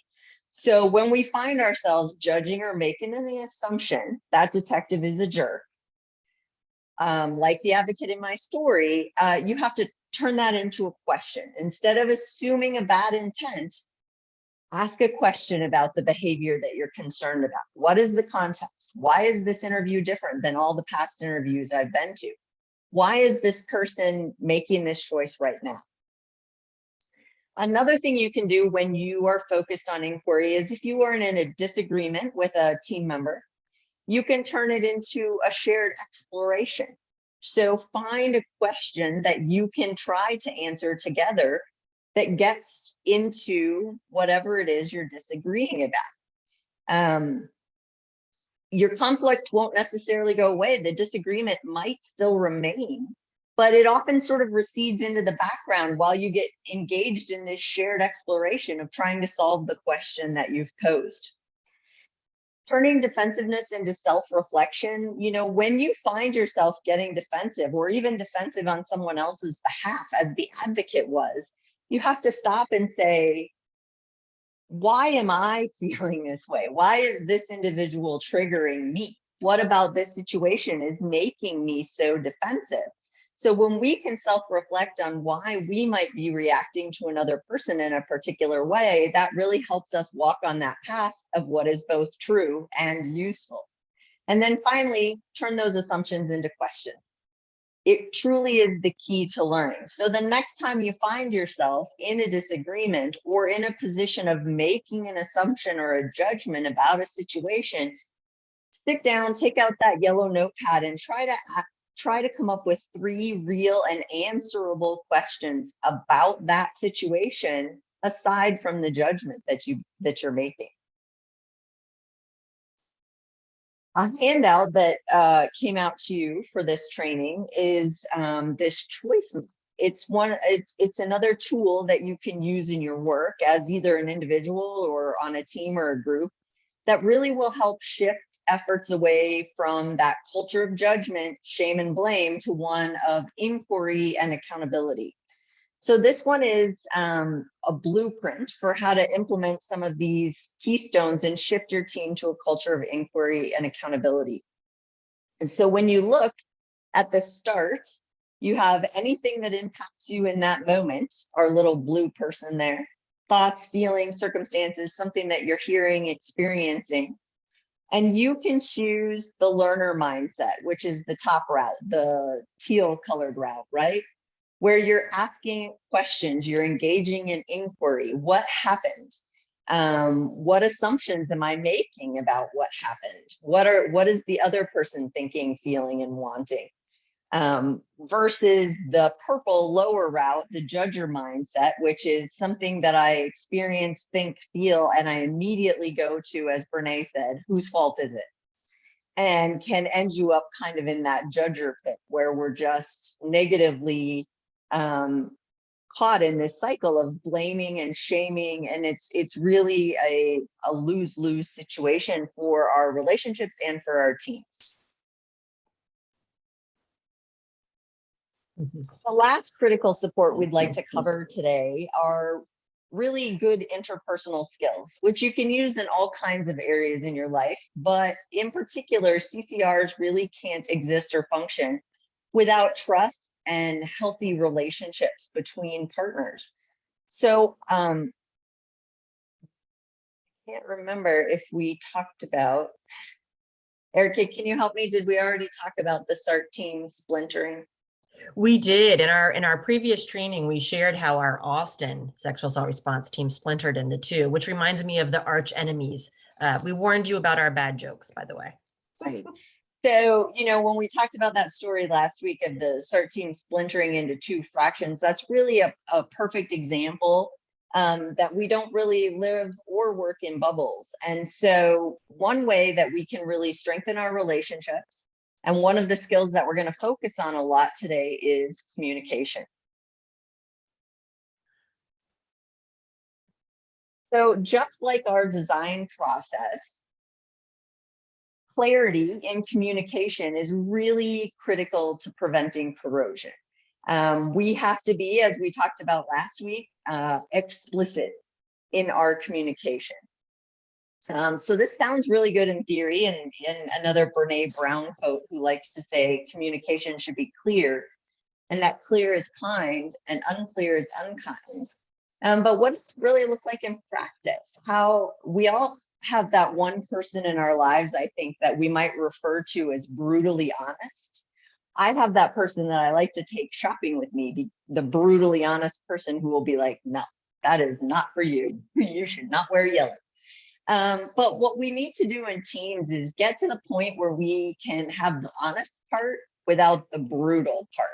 So when we find ourselves judging or making an assumption that detective is a jerk, like the advocate in my story, you have to turn that into a question. Instead of assuming a bad intent, ask a question about the behavior that you're concerned about. What is the context? Why is this interview different than all the past interviews I've been to? Why is this person making this choice right now? Another thing you can do when you are focused on inquiry is, if you are in a disagreement with a team member, you can turn it into a shared exploration. So find a question that you can try to answer together that gets into whatever it is you're disagreeing about. Your conflict won't necessarily go away. The disagreement might still remain, but it often sort of recedes into the background while you get engaged in this shared exploration of trying to solve the question that you've posed. Turning defensiveness into self-reflection, when you find yourself getting defensive, or even defensive on someone else's behalf, as the advocate was, you have to stop and say, why am I feeling this way? Why is this individual triggering me? What about this situation is making me so defensive? So when we can self-reflect on why we might be reacting to another person in a particular way, that really helps us walk on that path of what is both true and useful. And then finally, turn those assumptions into questions. It truly is the key to learning. So the next time you find yourself in a disagreement or in a position of making an assumption or a judgment about a situation, sit down, take out that yellow notepad, and try to come up with 3 real and answerable questions about that situation, aside from the judgment that you're making. A handout that came out to you for this training is this choice map. It's another tool that you can use in your work as either an individual or on a team or a group, that really will help shift efforts away from that culture of judgment, shame, and blame to one of inquiry and accountability. So this one is a blueprint for how to implement some of these keystones and shift your team to a culture of inquiry and accountability. And so when you look at the start, you have anything that impacts you in that moment, our little blue person there, thoughts, feelings, circumstances, something that you're hearing, experiencing. And you can choose the learner mindset, which is the top route, the teal colored route, right? Where you're asking questions, you're engaging in inquiry. What happened? What assumptions am I making about what happened? What is the other person thinking, feeling, and wanting? versus the purple lower route, the judger mindset, which is something that I experience, think, feel, and I immediately go to, as Brene said, whose fault is it? And can end you up kind of in that judger pit where we're just negatively caught in this cycle of blaming and shaming, and it's really a lose-lose situation for our relationships and for our teams. The last critical support we'd like to cover today are really good interpersonal skills, which you can use in all kinds of areas in your life, but in particular, CCRs really can't exist or function without trust and healthy relationships between partners. So can't remember if we talked about, Erica, can you help me? Did we already talk about the SART team splintering? We did. In our previous training, we shared how our Austin sexual assault response team splintered into two, which reminds me of the arch enemies. We warned you about our bad jokes, by the way. Right. So, you know, when we talked about that story last week of the SART team splintering into two fractions, that's really a perfect example that we don't really live or work in bubbles. And so one way that we can really strengthen our relationships, and one of the skills that we're going to focus on a lot today, is communication. So just like our design process, clarity in communication is really critical to preventing corrosion. We have to be, as we talked about last week, explicit in our communication. So this sounds really good in theory, and in another Brene Brown quote, who likes to say communication should be clear, and that clear is kind and unclear is unkind. But what does it really look like in practice? How we all have that one person in our lives, I think, that we might refer to as brutally honest. I have that person that I like to take shopping with me, the brutally honest person who will be like, no, that is not for you. You should not wear yellow. But what we need to do in teams is get to the point where we can have the honest part without the brutal part.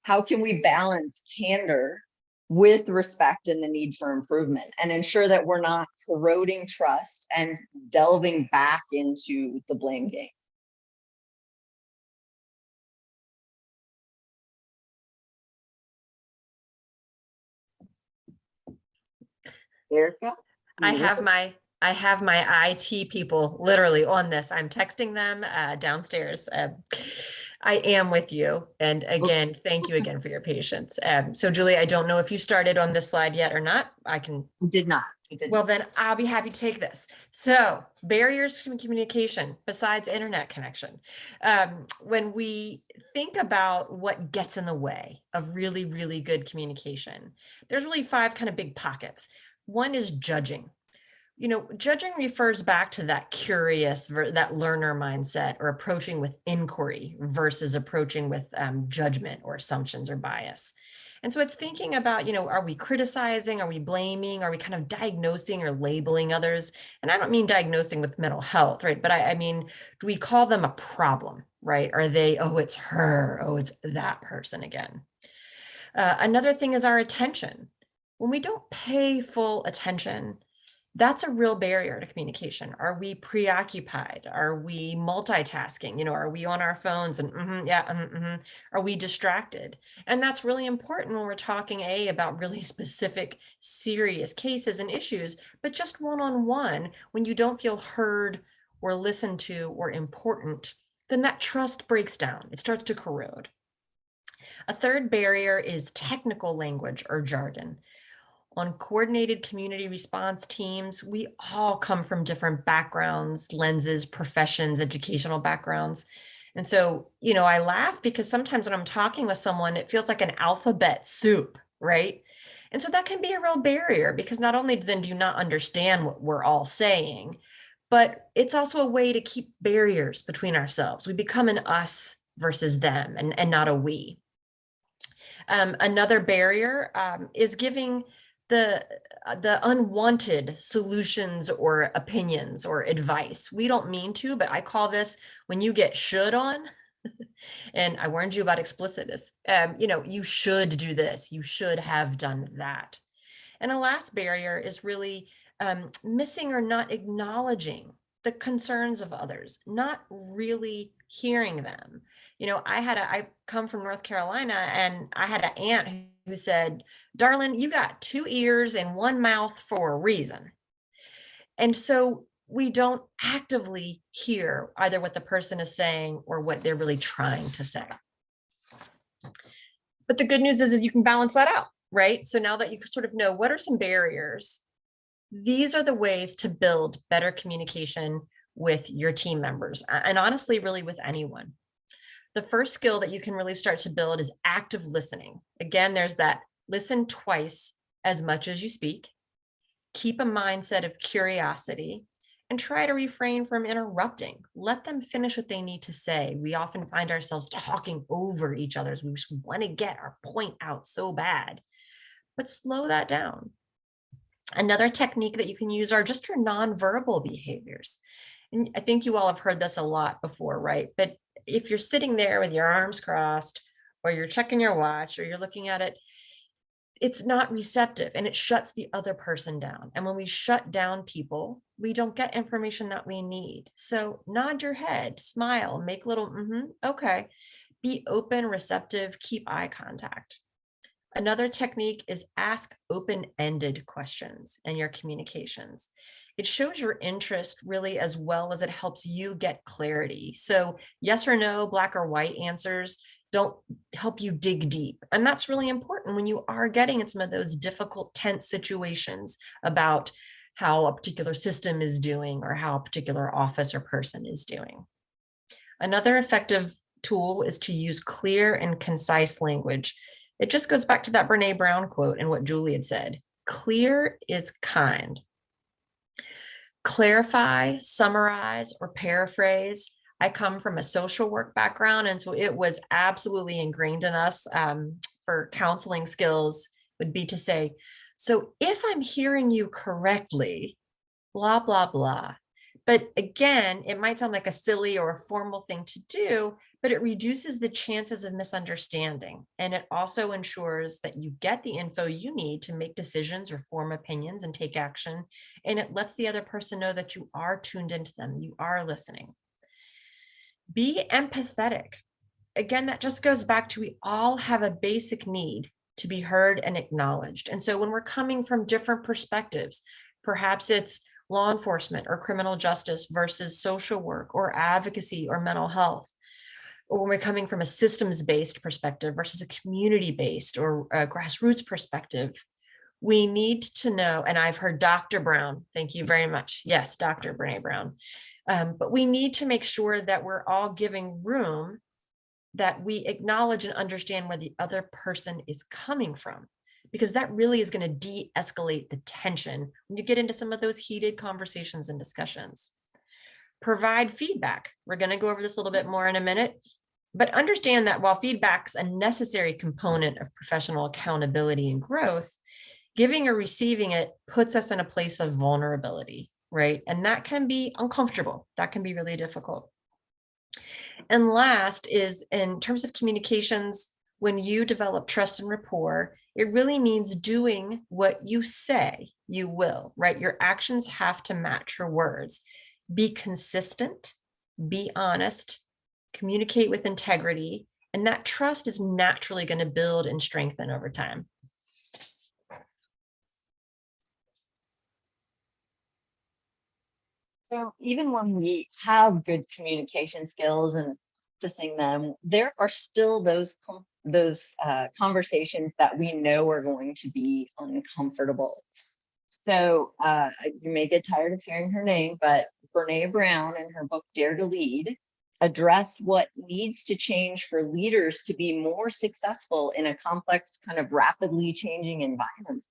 How can we balance candor with respect and the need for improvement, and ensure that we're not corroding trust and delving back into the blame game? Erica? I have my IT people literally on this. I'm texting them downstairs. I am with you. And again, thank you again for your patience. So Julie, I don't know if you started on this slide yet or not. I can. Did not. Well, then I'll be happy to take this. So barriers to communication besides internet connection. When we think about what gets in the way of really, really good communication, there's really 5 kind of big pockets. One is judging. You know, judging refers back to that curious, that learner mindset, or approaching with inquiry versus approaching with judgment or assumptions or bias. And so it's thinking about, you know, are we criticizing? Are we blaming? Are we kind of diagnosing or labeling others? And I don't mean diagnosing with mental health, right? But I mean, do we call them a problem, right? Are they, oh, it's her, oh, it's that person again. Another thing is our attention. When we don't pay full attention, that's a real barrier to communication. Are we preoccupied? Are we multitasking? You know, are we on our phones and are we distracted? And that's really important when we're talking about really specific, serious cases and issues, but just one-on-one, when you don't feel heard or listened to or important, then that trust breaks down. It starts to corrode. A third barrier is technical language or jargon. On coordinated community response teams, we all come from different backgrounds, lenses, professions, educational backgrounds. And so, you know, I laugh because sometimes when I'm talking with someone, it feels like an alphabet soup, right? And so that can be a real barrier, because not only then do you not understand what we're all saying, but it's also a way to keep barriers between ourselves. We become an us versus them, and not a we. Another barrier is giving the unwanted solutions or opinions or advice. We don't mean to, but I call this when you get should on. And I warned you about explicitness. You should do this. You should have done that. And a last barrier is really missing or not acknowledging the concerns of others, not really hearing them. I come from North Carolina, and I had an aunt who said, "Darling, you got two ears and one mouth for a reason." And so we don't actively hear either what the person is saying or what they're really trying to say. But the good news is you can balance that out, right? So now that you sort of know what are some barriers, these are the ways to build better communication with your team members, and honestly, really with anyone. The first skill that you can really start to build is active listening. Again, there's that listen twice as much as you speak. Keep a mindset of curiosity and try to refrain from interrupting. Let them finish what they need to say. We often find ourselves talking over each other. We just want to get our point out so bad, but slow that down. Another technique that you can use are just your nonverbal behaviors. And I think you all have heard this a lot before, right? But if you're sitting there with your arms crossed, or you're checking your watch, or you're looking at it, it's not receptive, and it shuts the other person down. And when we shut down people, we don't get information that we need. So nod your head, smile, make little, okay. Be open, receptive, keep eye contact. Another technique is ask open-ended questions in your communications. It shows your interest really, as well as it helps you get clarity. So yes or no, black or white answers don't help you dig deep. And that's really important when you are getting in some of those difficult, tense situations about how a particular system is doing or how a particular office or person is doing. Another effective tool is to use clear and concise language. It just goes back to that Brene Brown quote and what Julie had said. Clear is kind. Clarify, summarize, or paraphrase. I come from a social work background, and so it was absolutely ingrained in us for counseling skills would be to say, so if I'm hearing you correctly, blah, blah, blah. But again, it might sound like a silly or a formal thing to do, but it reduces the chances of misunderstanding. And it also ensures that you get the info you need to make decisions or form opinions and take action. And it lets the other person know that you are tuned into them, you are listening. Be empathetic. Again, that just goes back to we all have a basic need to be heard and acknowledged. And so when we're coming from different perspectives, perhaps it's law enforcement or criminal justice versus social work or advocacy or mental health, or when we're coming from a systems-based perspective versus a community-based or a grassroots perspective, we need to know, and I've heard Dr. Brown, thank you very much. Yes, Dr. Brene Brown. But we need to make sure that we're all giving room, that we acknowledge and understand where the other person is coming from, because that really is going to de-escalate the tension when you get into some of those heated conversations and discussions. Provide feedback. We're going to go over this a little bit more in a minute, but understand that while feedback's a necessary component of professional accountability and growth, giving or receiving it puts us in a place of vulnerability, right? And that can be uncomfortable. That can be really difficult. And last is, in terms of communications, when you develop trust and rapport, it really means doing what you say you will, right? Your actions have to match your words. Be consistent, be honest, communicate with integrity, and that trust is naturally going to build and strengthen over time. So even when we have good communication skills and practicing them, there are still those conversations that we know are going to be uncomfortable. So you may get tired of hearing her name, but Brene Brown in her book, Dare to Lead, addressed what needs to change for leaders to be more successful in a complex, kind of rapidly changing environment.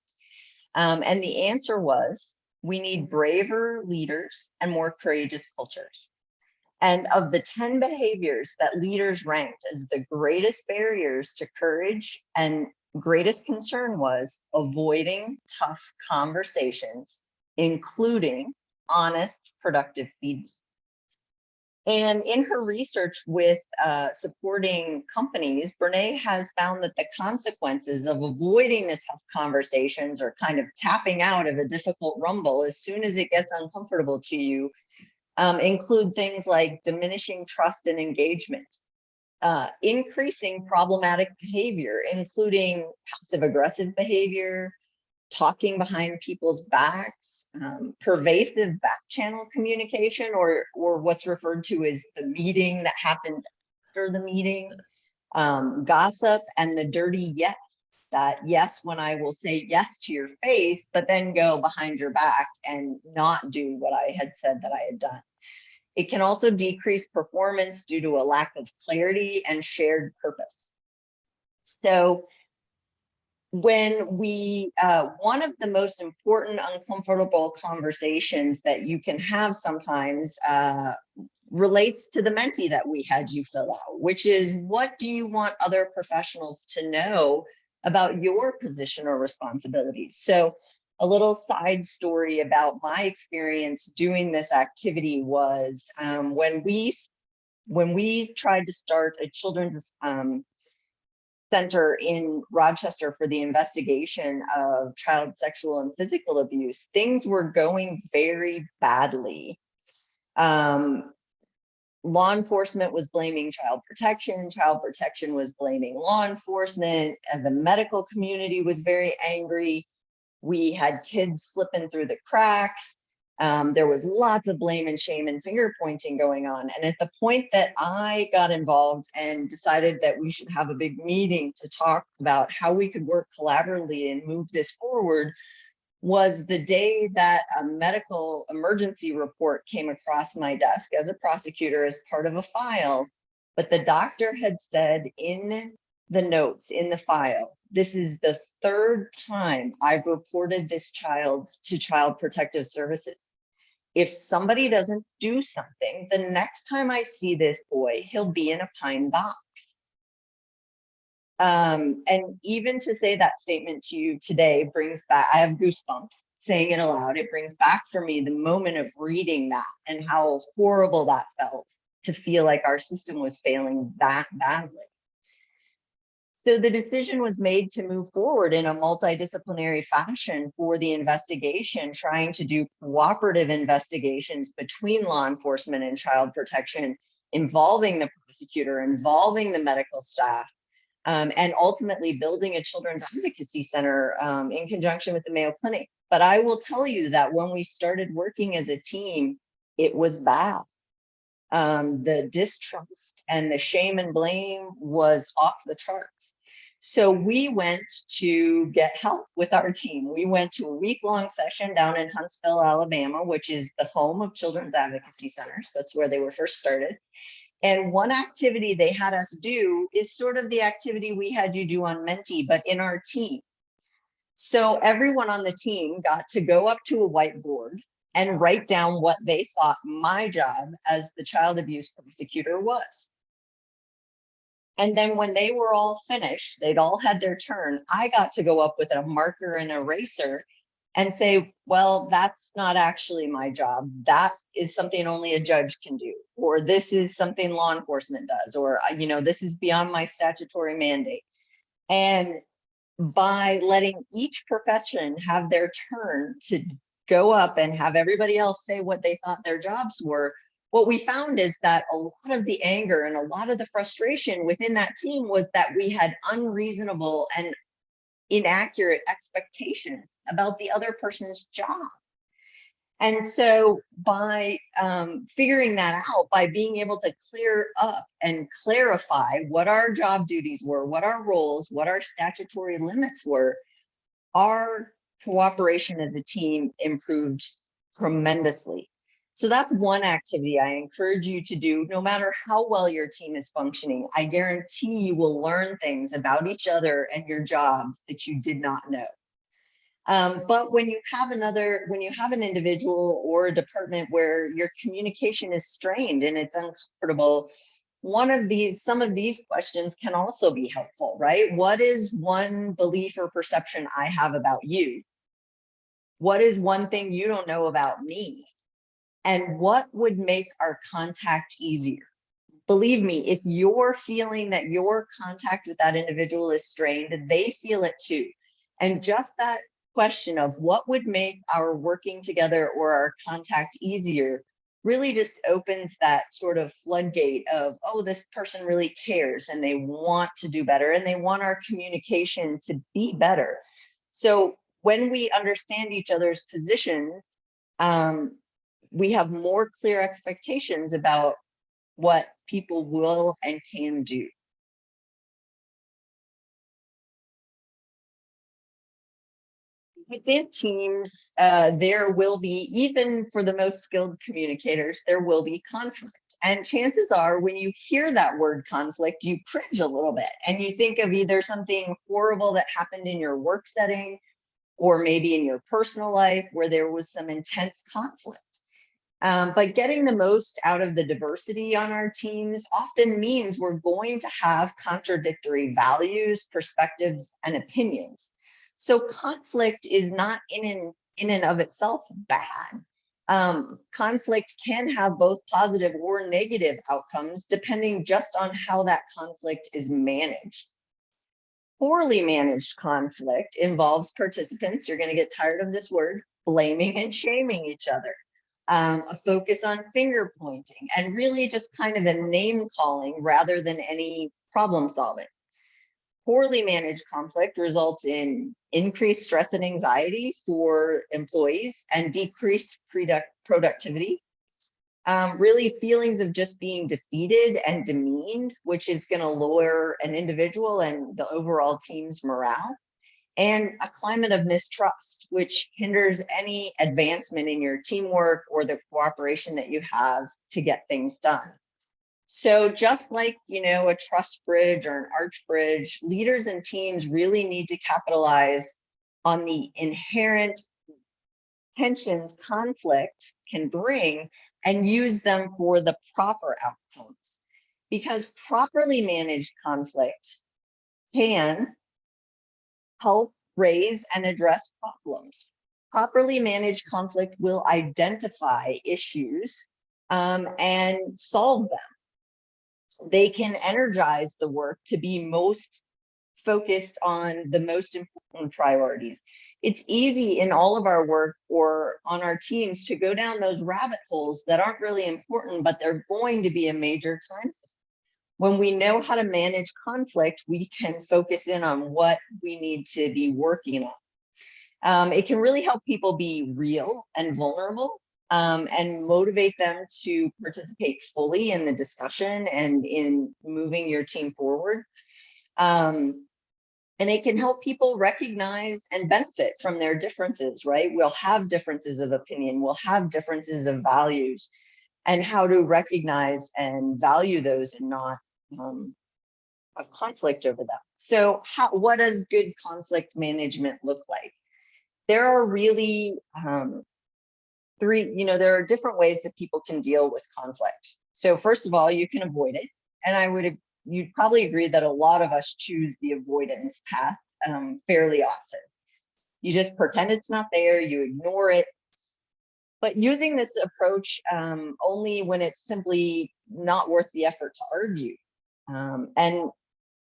And the answer was, we need braver leaders and more courageous cultures. And of the 10 behaviors that leaders ranked as the greatest barriers to courage and greatest concern was avoiding tough conversations, including honest, productive feedback. And in her research with supporting companies, Brene has found that the consequences of avoiding the tough conversations or kind of tapping out of a difficult rumble as soon as it gets uncomfortable to you include things like diminishing trust and engagement, increasing problematic behavior, including passive aggressive behavior, talking behind people's backs, pervasive back channel communication, or what's referred to as the meeting that happened after the meeting, gossip, and the dirty yes. That yes, when I will say yes to your face, but then go behind your back and not do what I had said that I had done. It can also decrease performance due to a lack of clarity and shared purpose. So when we, one of the most important uncomfortable conversations that you can have sometimes relates to the mentee that we had you fill out, which is, what do you want other professionals to know about your position or responsibilities? So a little side story about my experience doing this activity was when we tried to start a children's center in Rochester for the investigation of child sexual and physical abuse, things were going very badly. Law enforcement was blaming child protection was blaming law enforcement, and the medical community was very angry. We had kids slipping through the cracks. There was lots of blame and shame and finger pointing going on. And at the point that I got involved and decided that we should have a big meeting to talk about how we could work collaboratively and move this forward, was the day that a medical emergency report came across my desk as a prosecutor as part of a file. But the doctor had said in the notes in the file, this is the third time I've reported this child to Child Protective Services. If somebody doesn't do something, the next time I see this boy, he'll be in a pine box. And even to say that statement to you today brings back, I have goosebumps saying it aloud. It brings back for me the moment of reading that and how horrible that felt, to feel like our system was failing that badly. So the decision was made to move forward in a multidisciplinary fashion for the investigation, trying to do cooperative investigations between law enforcement and child protection, involving the prosecutor, involving the medical staff, and ultimately building a children's advocacy center in conjunction with the Mayo Clinic. But I will tell you that when we started working as a team, it was bad. The distrust and the shame and blame was off the charts. So we went to get help with our team. We went to a week-long session down in Huntsville, Alabama, which is the home of children's advocacy centers. That's where they were first started. And one activity they had us do is sort of the activity we had you do on Mentee, but in our team. So everyone on the team got to go up to a whiteboard and write down what they thought my job as the child abuse prosecutor was. And then when they were all finished, they'd all had their turn, I got to go up with a marker and eraser and say, well, that's not actually my job. That is something only a judge can do, or this is something law enforcement does, or, you know, this is beyond my statutory mandate. And by letting each profession have their turn to go up and have everybody else say what they thought their jobs were, what we found is that a lot of the anger and a lot of the frustration within that team was that we had unreasonable and inaccurate expectation about the other person's job. And so by figuring that out, by being able to clear up and clarify what our job duties were, what our roles, what our statutory limits were, our cooperation as a team improved tremendously. So that's one activity I encourage you to do, no matter how well your team is functioning. I guarantee you will learn things about each other and your jobs that you did not know. But when you have an individual or a department where your communication is strained and it's uncomfortable, some of these questions can also be helpful, right? What is one belief or perception I have about you? What is one thing you don't know about me? and what would make our contact easier. Believe me, if you're feeling that your contact with that individual is strained, they feel it too. And just that question of what would make our working together or our contact easier really just opens that sort of floodgate of, oh, this person really cares and they want to do better and they want our communication to be better. So when we understand each other's positions, we have more clear expectations about what people will and can do. Within teams, there will be, even for the most skilled communicators, there will be conflict. And chances are when you hear that word conflict, you cringe a little bit and you think of either something horrible that happened in your work setting or maybe in your personal life where there was some intense conflict. But getting the most out of the diversity on our teams often means we're going to have contradictory values, perspectives, and opinions. So conflict is not in and of itself bad. Conflict can have both positive or negative outcomes depending just on how that conflict is managed. Poorly managed conflict involves participants, you're going to get tired of this word, blaming and shaming each other. A focus on finger pointing and really just kind of a name calling rather than any problem solving. Poorly managed conflict results in increased stress and anxiety for employees and decreased productivity. Really feelings of just being defeated and demeaned, which is going to lower an individual and the overall team's morale. And a climate of mistrust, which hinders any advancement in your teamwork or the cooperation that you have to get things done. So just like, a trust bridge or an arch bridge, leaders and teams really need to capitalize on the inherent tensions conflict can bring and use them for the proper outcomes. Because properly managed conflict can help raise and address problems. Properly managed conflict will identify issues and solve them. They can energize the work to be most focused on the most important priorities. It's easy in all of our work or on our teams to go down those rabbit holes that aren't really important, but they're going to be a major time sink. When we know how to manage conflict, we can focus in on what we need to be working on. It can really help people be real and vulnerable and motivate them to participate fully in the discussion and in moving your team forward. And it can help people recognize and benefit from their differences, right? We'll have differences of opinion, we'll have differences of values, and how to recognize and value those and not have conflict over them. So what does good conflict management look like? There are really there are different ways that people can deal with conflict. So first of all, you can avoid it. And you'd probably agree that a lot of us choose the avoidance path fairly often. You just pretend it's not there, you ignore it. But using this approach only when it's simply not worth the effort to argue. And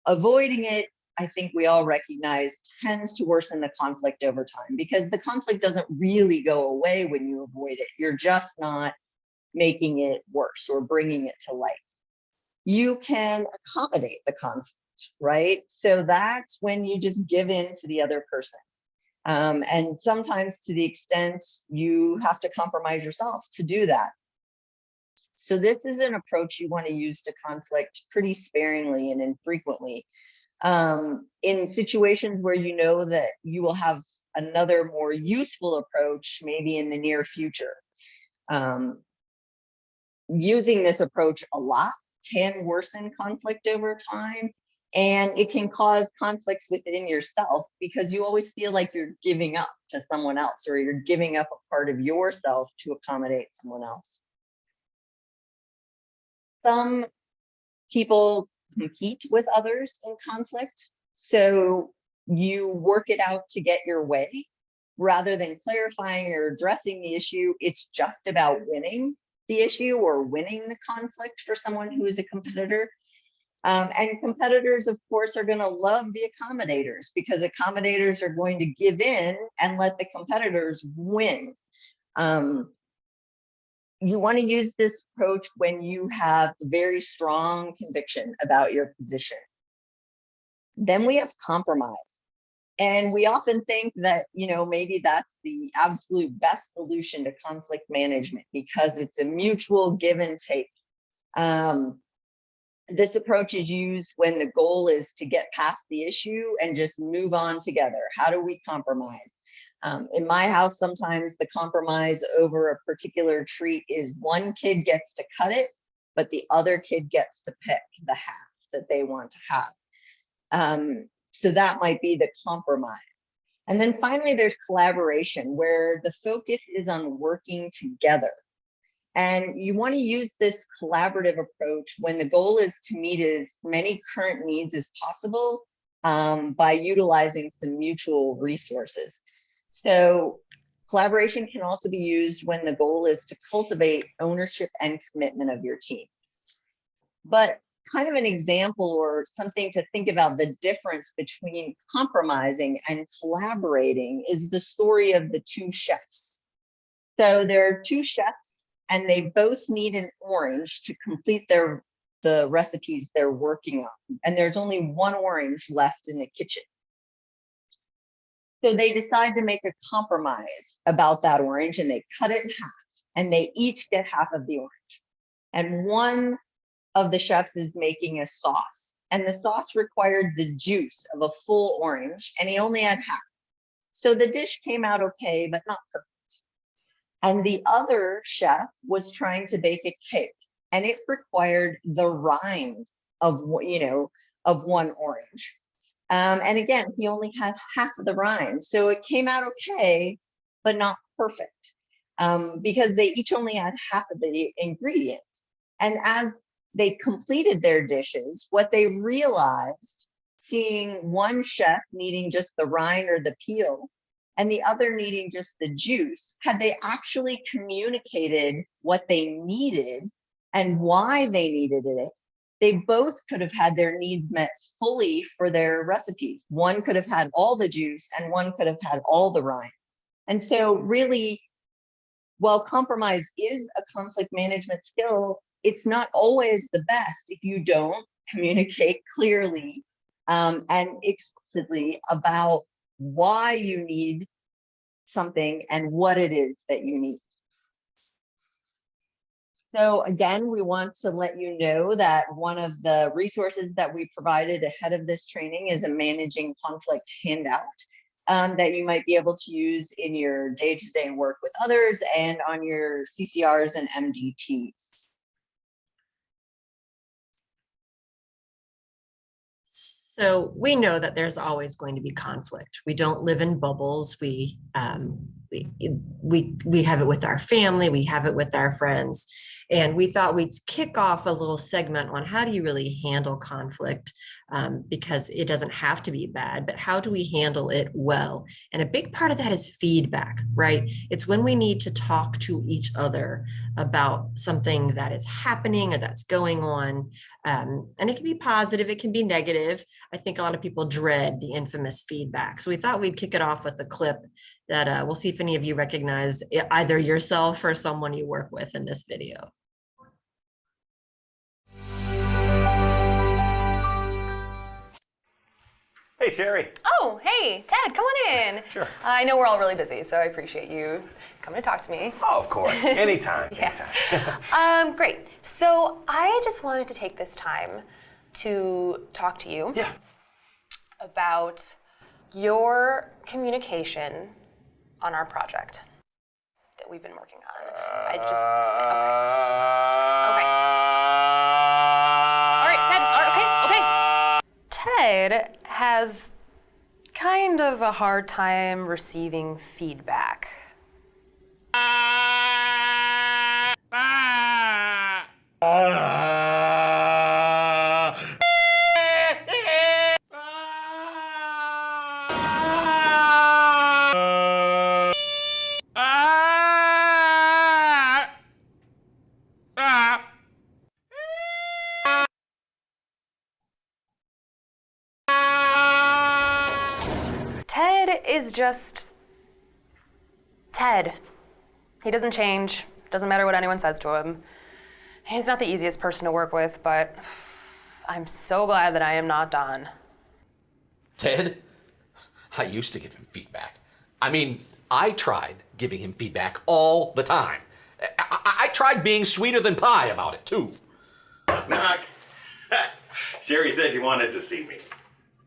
avoiding it, I think we all recognize, tends to worsen the conflict over time because the conflict doesn't really go away when you avoid it. You're just not making it worse or bringing it to light. You can accommodate the conflict, right? So that's when you just give in to the other person. And sometimes to the extent you have to compromise yourself to do that. So this is an approach you want to use to conflict pretty sparingly and infrequently. In situations where you know that you will have another more useful approach, maybe in the near future. Using this approach a lot can worsen conflict over time, and it can cause conflicts within yourself because you always feel like you're giving up to someone else or you're giving up a part of yourself to accommodate someone else. Some people compete with others in conflict, so you work it out to get your way. rather than clarifying or addressing the issue, it's just about winning the issue or winning the conflict for someone who is a competitor. And competitors, of course, are going to love the accommodators because accommodators are going to give in and let the competitors win. You want to use this approach when you have very strong conviction about your position. Then we have compromise. And we often think that, maybe that's the absolute best solution to conflict management because it's a mutual give and take. This approach is used when the goal is to get past the issue and just move on together. How do we compromise? In my house, sometimes the compromise over a particular treat is one kid gets to cut it, but the other kid gets to pick the half that they want to have. So that might be the compromise. And then finally, there's collaboration where the focus is on working together. And you want to use this collaborative approach when the goal is to meet as many current needs as possible by utilizing some mutual resources. So collaboration can also be used when the goal is to cultivate ownership and commitment of your team. But kind of an example or something to think about the difference between compromising and collaborating is the story of the two chefs. So there are two chefs and they both need an orange to complete the recipes they're working on. And there's only one orange left in the kitchen. So they decide to make a compromise about that orange and they cut it in half and they each get half of the orange. And one of the chefs is making a sauce and the sauce required the juice of a full orange and he only had half. So the dish came out okay, but not perfect. And the other chef was trying to bake a cake and it required the rind of, of one orange. And again, he only had half of the rind. So it came out okay, but not perfect because they each only had half of the ingredients. And as they completed their dishes, what they realized, seeing one chef needing just the rind or the peel and the other needing just the juice, had they actually communicated what they needed and why they needed it, they both could have had their needs met fully for their recipes. One could have had all the juice and one could have had all the rind. And so really, while compromise is a conflict management skill, it's not always the best if you don't communicate clearly and explicitly about why you need something and what it is that you need. So again, we want to let you know that one of the resources that we provided ahead of this training is a managing conflict handout that you might be able to use in your day-to-day work with others and on your CCRs and MDTs. So we know that there's always going to be conflict. We don't live in bubbles. We have it with our family. We have it with our friends. And we thought we'd kick off a little segment on how do you really handle conflict, because it doesn't have to be bad, but how do we handle it well? And a big part of that is feedback, right? It's when we need to talk to each other about something that is happening or that's going on. And it can be positive, it can be negative. I think a lot of people dread the infamous feedback. So we thought we'd kick it off with a clip that we'll see if any of you recognize either yourself or someone you work with in this video. Hey, Sherry. Oh, hey, Ted, come on in. Sure. I know we're all really busy, so I appreciate you coming to talk to me. Oh, of course. Anytime. Yeah. Anytime. Great. So I just wanted to take this time to talk to you about your communication on our project that we've been working on. Ted has kind of a hard time receiving feedback. is just Ted. He doesn't change. Doesn't matter what anyone says to him. He's not the easiest person to work with, but I'm so glad that I am not Don. Ted? I used to give him feedback. I mean, I tried giving him feedback all the time. I tried being sweeter than pie about it, too. Knock, knock. Sherry said you wanted to see me.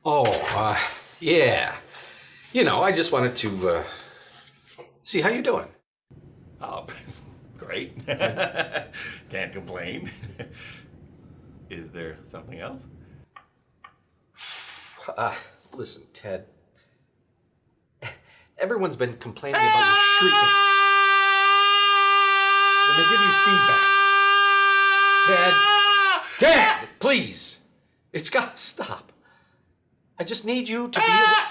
Oh, yeah. You know, I just wanted to see how you're doing. Oh, great. Can't complain. Is there something else? Listen, Ted. Everyone's been complaining about you shrieking when they give you feedback. Ted, please. It's got to stop. I just need you to be aware.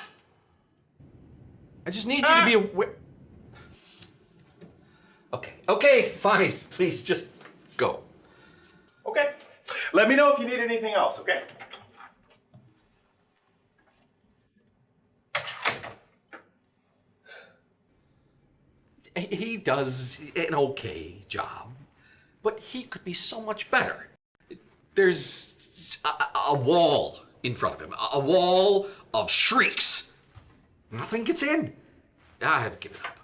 I just need you to be aware. Okay, fine. Please just go. Okay. Let me know if you need anything else, okay? He does an okay job, but he could be so much better. There's a wall in front of him, a wall of shrieks. Nothing gets in. I've given up.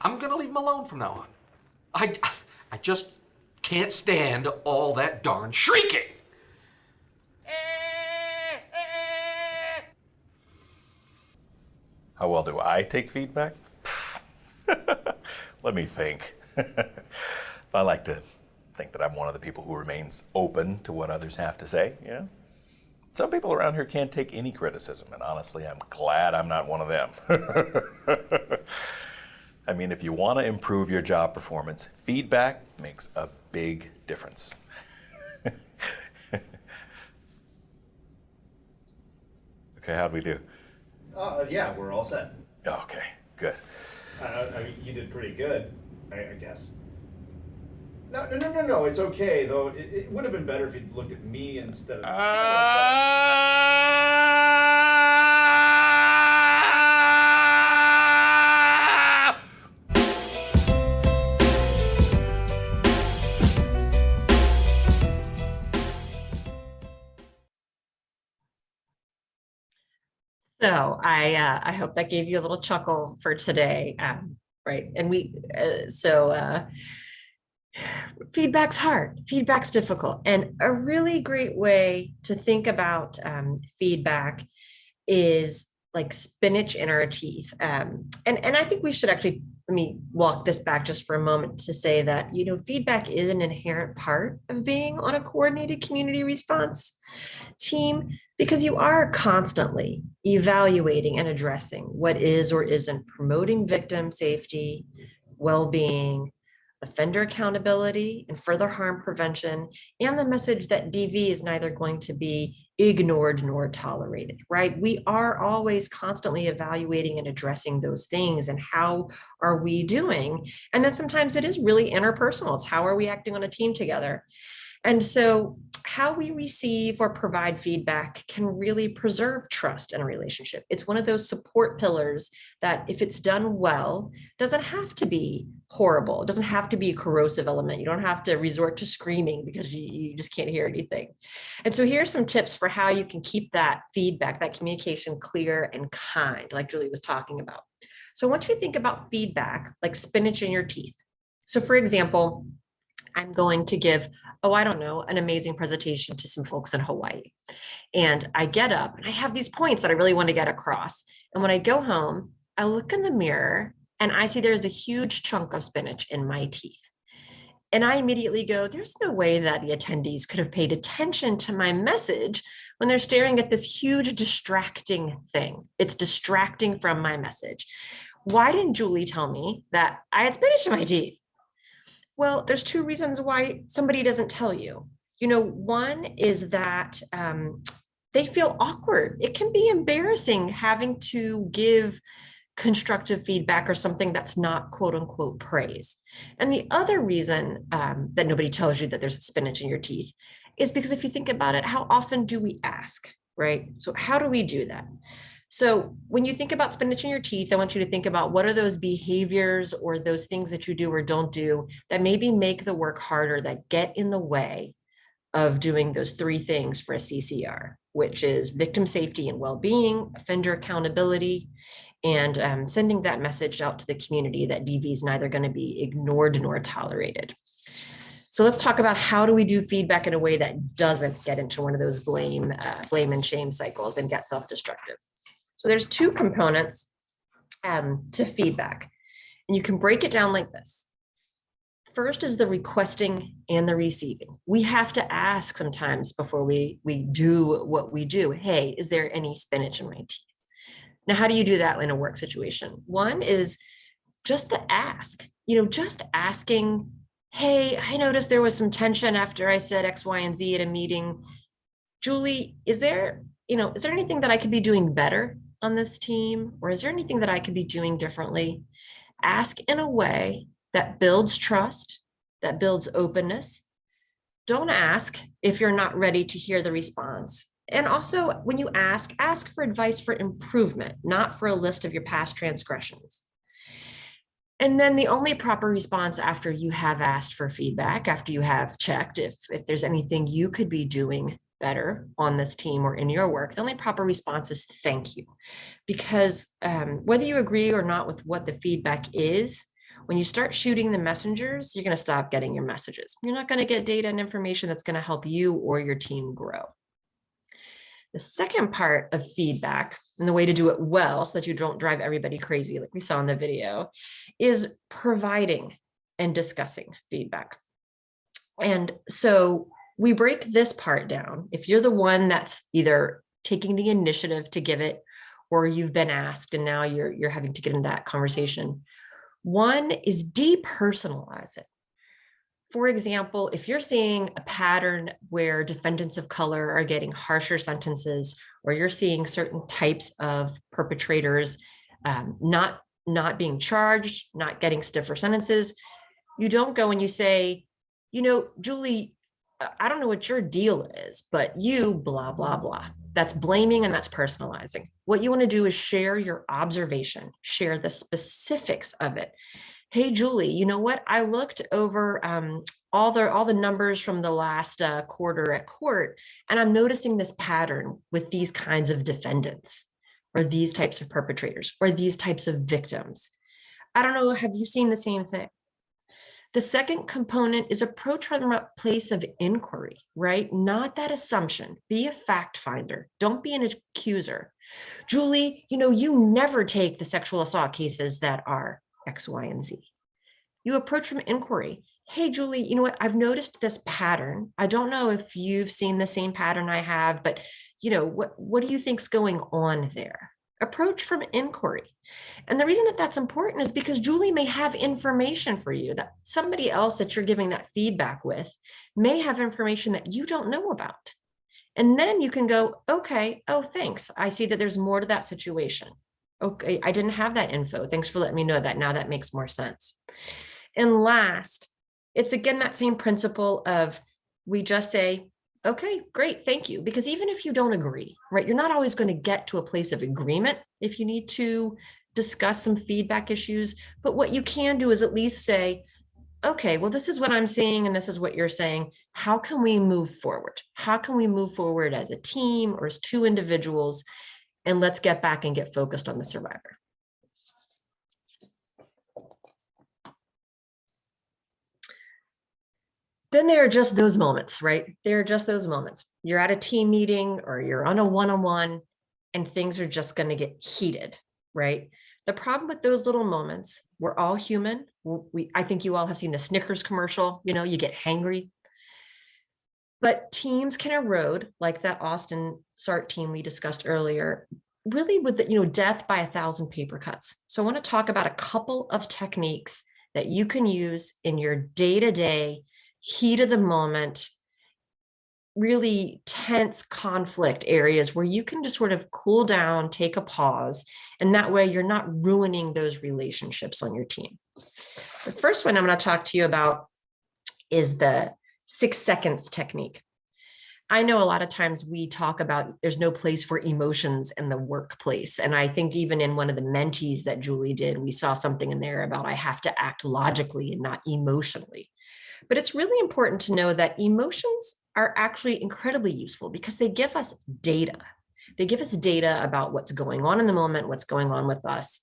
I'm gonna leave him alone from now on. I just can't stand all that darn shrieking. How well do I take feedback? Let me think. I like to think that I'm one of the people who remains open to what others have to say, you know? Some people around here can't take any criticism, and honestly, I'm glad I'm not one of them. I mean, if you want to improve your job performance, feedback makes a big difference. Okay, how'd we do? Yeah, we're all set. Okay, good. I mean, you did pretty good, I guess. No, it's okay, though. It would have been better if you'd looked at me instead of... So I hope that gave you a little chuckle for today, right? And feedback's hard, feedback's difficult, and a really great way to think about feedback is like spinach in our teeth. And I think we should actually, let me walk this back just for a moment to say that, you know, feedback is an inherent part of being on a coordinated community response team, because you are constantly evaluating and addressing what is or isn't promoting victim safety, well-being, offender accountability, and further harm prevention, and the message that DV is neither going to be ignored nor tolerated, right? We are always constantly evaluating and addressing those things, and how are we doing? And then sometimes it is really interpersonal. It's how are we acting on a team together? And so how we receive or provide feedback can really preserve trust in a relationship. It's one of those support pillars that, if it's done well, doesn't have to be horrible. It doesn't have to be a corrosive element. You don't have to resort to screaming because you just can't hear anything. And so here's some tips for how you can keep that feedback, that communication clear and kind, like Julie was talking about. So I want you to think about feedback like spinach in your teeth. So for example, I'm going to give, an amazing presentation to some folks in Hawaii. And I get up and I have these points that I really want to get across. And when I go home, I look in the mirror and I see there's a huge chunk of spinach in my teeth. And I immediately go, there's no way that the attendees could have paid attention to my message when they're staring at this huge distracting thing. It's distracting from my message. Why didn't Julie tell me that I had spinach in my teeth? Well, there's two reasons why somebody doesn't tell you. You know, one is that they feel awkward. It can be embarrassing having to give constructive feedback or something that's not quote unquote praise. And the other reason that nobody tells you that there's spinach in your teeth is because if you think about it, how often do we ask, right? So how do we do that? So when you think about spinach in your teeth, I want you to think about what are those behaviors or those things that you do or don't do that maybe make the work harder, that get in the way of doing those three things for a CCR, which is victim safety and well-being, offender accountability, and sending that message out to the community that DV is neither going to be ignored nor tolerated. So let's talk about how do we do feedback in a way that doesn't get into one of those blame and shame cycles and get self-destructive. So there's two components to feedback, and you can break it down like this. First is the requesting and the receiving. We have to ask sometimes before we do what we do. Hey, is there any spinach in my teeth? Now, how do you do that in a work situation? One is just the ask, just asking, hey, I noticed there was some tension after I said X, Y, and Z at a meeting. Julie, is there anything that I could be doing better on this team? Or is there anything that I could be doing differently? Ask in a way that builds trust, that builds openness. Don't ask if you're not ready to hear the response. And also, when you ask for advice for improvement, not for a list of your past transgressions. And then the only proper response after you have asked for feedback, after you have checked if there's anything you could be doing better on this team or in your work, the only proper response is thank you. Because whether you agree or not with what the feedback is, when you start shooting the messengers, you're going to stop getting your messages. You're not going to get data and information that's going to help you or your team grow. The second part of feedback, and the way to do it well so that you don't drive everybody crazy like we saw in the video, is providing and discussing feedback. And so we break this part down. If you're the one that's either taking the initiative to give it, or you've been asked and now you're having to get in that conversation, one is depersonalize it. For example, if you're seeing a pattern where defendants of color are getting harsher sentences, or you're seeing certain types of perpetrators not being charged, not getting stiffer sentences, you don't go and you say, Julie, I don't know what your deal is, but you blah, blah, blah. That's blaming and that's personalizing. What you want to do is share your observation, share the specifics of it. Hey, Julie, you know what? I looked over all the numbers from the last quarter at court, and I'm noticing this pattern with these kinds of defendants, or these types of perpetrators, or these types of victims. I don't know, have you seen the same thing? The second component is approach from a place of inquiry, right? Not that assumption. Be a fact finder. Don't be an accuser. Julie, you never take the sexual assault cases that are X, Y, and Z. You approach from inquiry. Hey, Julie, you know what? I've noticed this pattern. I don't know if you've seen the same pattern I have, but what do you think's going on there? Approach from inquiry. And the reason that that's important is because Julie may have information for you that somebody else that you're giving that feedback with may have information that you don't know about. And then you can go, okay, oh, thanks. I see that there's more to that situation. Okay, I didn't have that info. Thanks for letting me know that. Now that makes more sense. And last, it's again that same principle of we just say, okay, great, thank you. Because even if you don't agree, right, you're not always going to get to a place of agreement if you need to discuss some feedback issues. But what you can do is at least say, okay, well, this is what I'm seeing and this is what you're saying. How can we move forward? How can we move forward as a team or as two individuals? And let's get back and get focused on the survivor. Then there are just those moments, right? There are just those moments. You're at a team meeting or you're on a one-on-one and things are just going to get heated, right? The problem with those little moments, we're all human. I think you all have seen the Snickers commercial, you get hangry. But teams can erode, like that Austin SART team we discussed earlier, really with death by 1,000 paper cuts. So I want to talk about a couple of techniques that you can use in your day-to-day heat of the moment, really tense conflict areas where you can just sort of cool down, take a pause, and that way you're not ruining those relationships on your team. The first one I'm going to talk to you about is the 6 seconds technique. I know a lot of times we talk about there's no place for emotions in the workplace. And I think even in one of the mentees that Julie did, we saw something in there about I have to act logically and not emotionally. But it's really important to know that emotions are actually incredibly useful because they give us data. They give us data about what's going on in the moment, what's going on with us.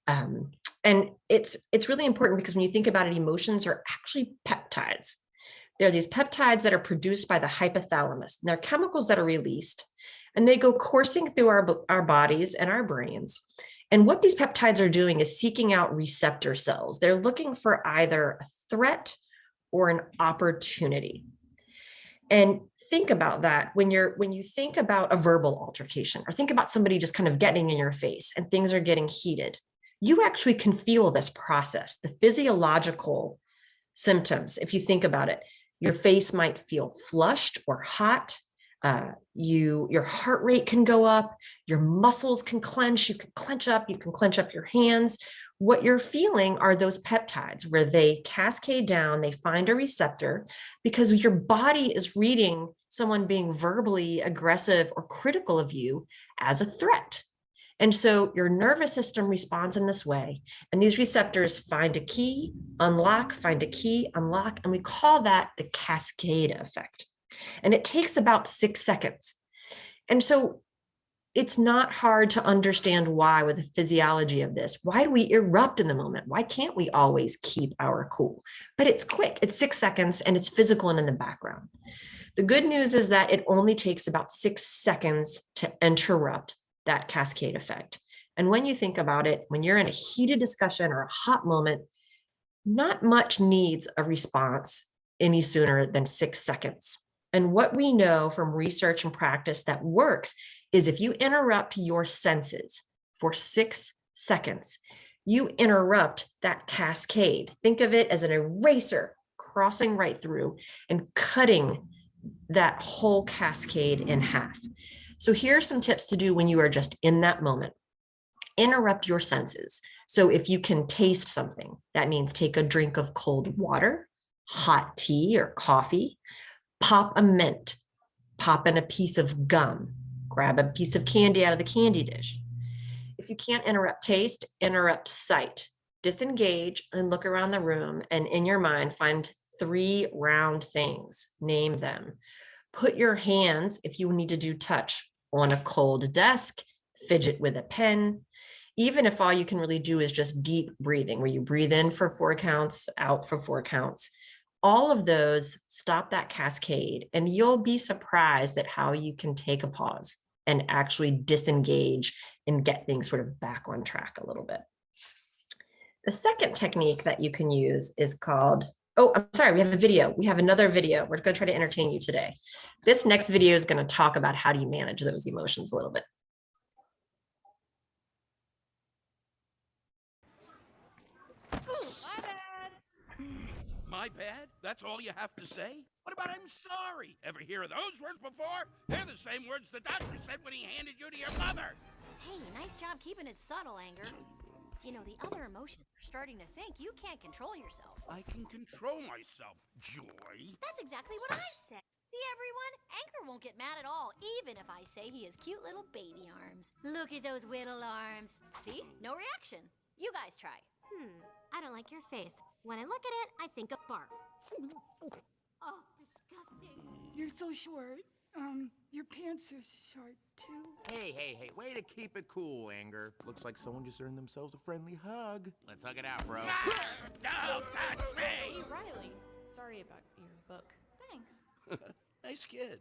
And it's really important because when you think about it, emotions are actually peptides. There are these peptides that are produced by the hypothalamus. And they're chemicals that are released, and they go coursing through our bodies and our brains. And what these peptides are doing is seeking out receptor cells. They're looking for either a threat or an opportunity. And think about that when you think about a verbal altercation, or think about somebody just kind of getting in your face and things are getting heated. You actually can feel this process, the physiological symptoms. If you think about it, your face might feel flushed or hot. Your heart rate can go up, your muscles can clench, you can clench up your hands. What you're feeling are those peptides where they cascade down, they find a receptor because your body is reading someone being verbally aggressive or critical of you as a threat. And so your nervous system responds in this way. And these receptors find a key, unlock, find a key, unlock, and we call that the cascade effect. And it takes about 6 seconds. And so it's not hard to understand why with the physiology of this. Why do we erupt in the moment? Why can't we always keep our cool? But it's quick, it's 6 seconds, and it's physical and in the background. The good news is that it only takes about 6 seconds to interrupt that cascade effect. And when you think about it, when you're in a heated discussion or a hot moment, not much needs a response any sooner than 6 seconds. And what we know from research and practice that works is if you interrupt your senses for 6 seconds, you interrupt that cascade. Think of it as an eraser crossing right through and cutting that whole cascade in half. So here are some tips to do when you are just in that moment. Interrupt your senses. So if you can taste something, that means take a drink of cold water, hot tea or coffee, pop a mint, pop in a piece of gum, grab a piece of candy out of the candy dish. If you can't interrupt taste, interrupt sight. Disengage and look around the room, and in your mind, find 3 round things, name them. Put your hands, if you need to do touch, on a cold desk, fidget with a pen. Even if all you can really do is just deep breathing, where you breathe in for 4 counts, out for 4 counts. All of those stop that cascade, and you'll be surprised at how you can take a pause and actually disengage and get things sort of back on track a little bit. The second technique that you can use is called, oh, I'm sorry, we have a video. We have another video. We're going to try to entertain you today. This next video is going to talk about how do you manage those emotions a little bit. My bad? That's all you have to say? What about I'm sorry? Ever hear of those words before? They're the same words the doctor said when he handed you to your mother. Hey, nice job keeping it subtle, Anger. You know, the other emotions are starting to think you can't control yourself. I can control myself, Joy. That's exactly what I said. See, everyone? Anger won't get mad at all, even if I say he has cute little baby arms. Look at those little arms. See? No reaction. You guys try. I don't like your face. When I look at it, I think of barf. Oh, disgusting. You're so short. Your pants are short, too. Hey, way to keep it cool, Anger. Looks like someone just earned themselves a friendly hug. Let's hug it out, bro. Don't touch me! Hey, Riley. Sorry about your book. Thanks. Nice kid.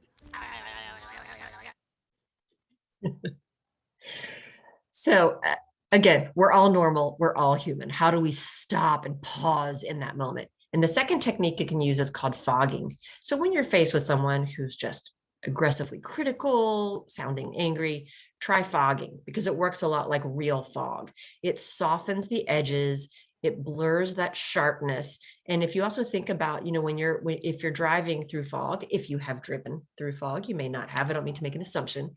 So again, we're all normal, we're all human. How do we stop and pause in that moment? And the second technique you can use is called fogging. So when you're faced with someone who's just aggressively critical, sounding angry, try fogging because it works a lot like real fog. It softens the edges, it blurs that sharpness. And if you also think about, you know, if you're driving through fog, if you have driven through fog, you may not have, I don't mean to make an assumption,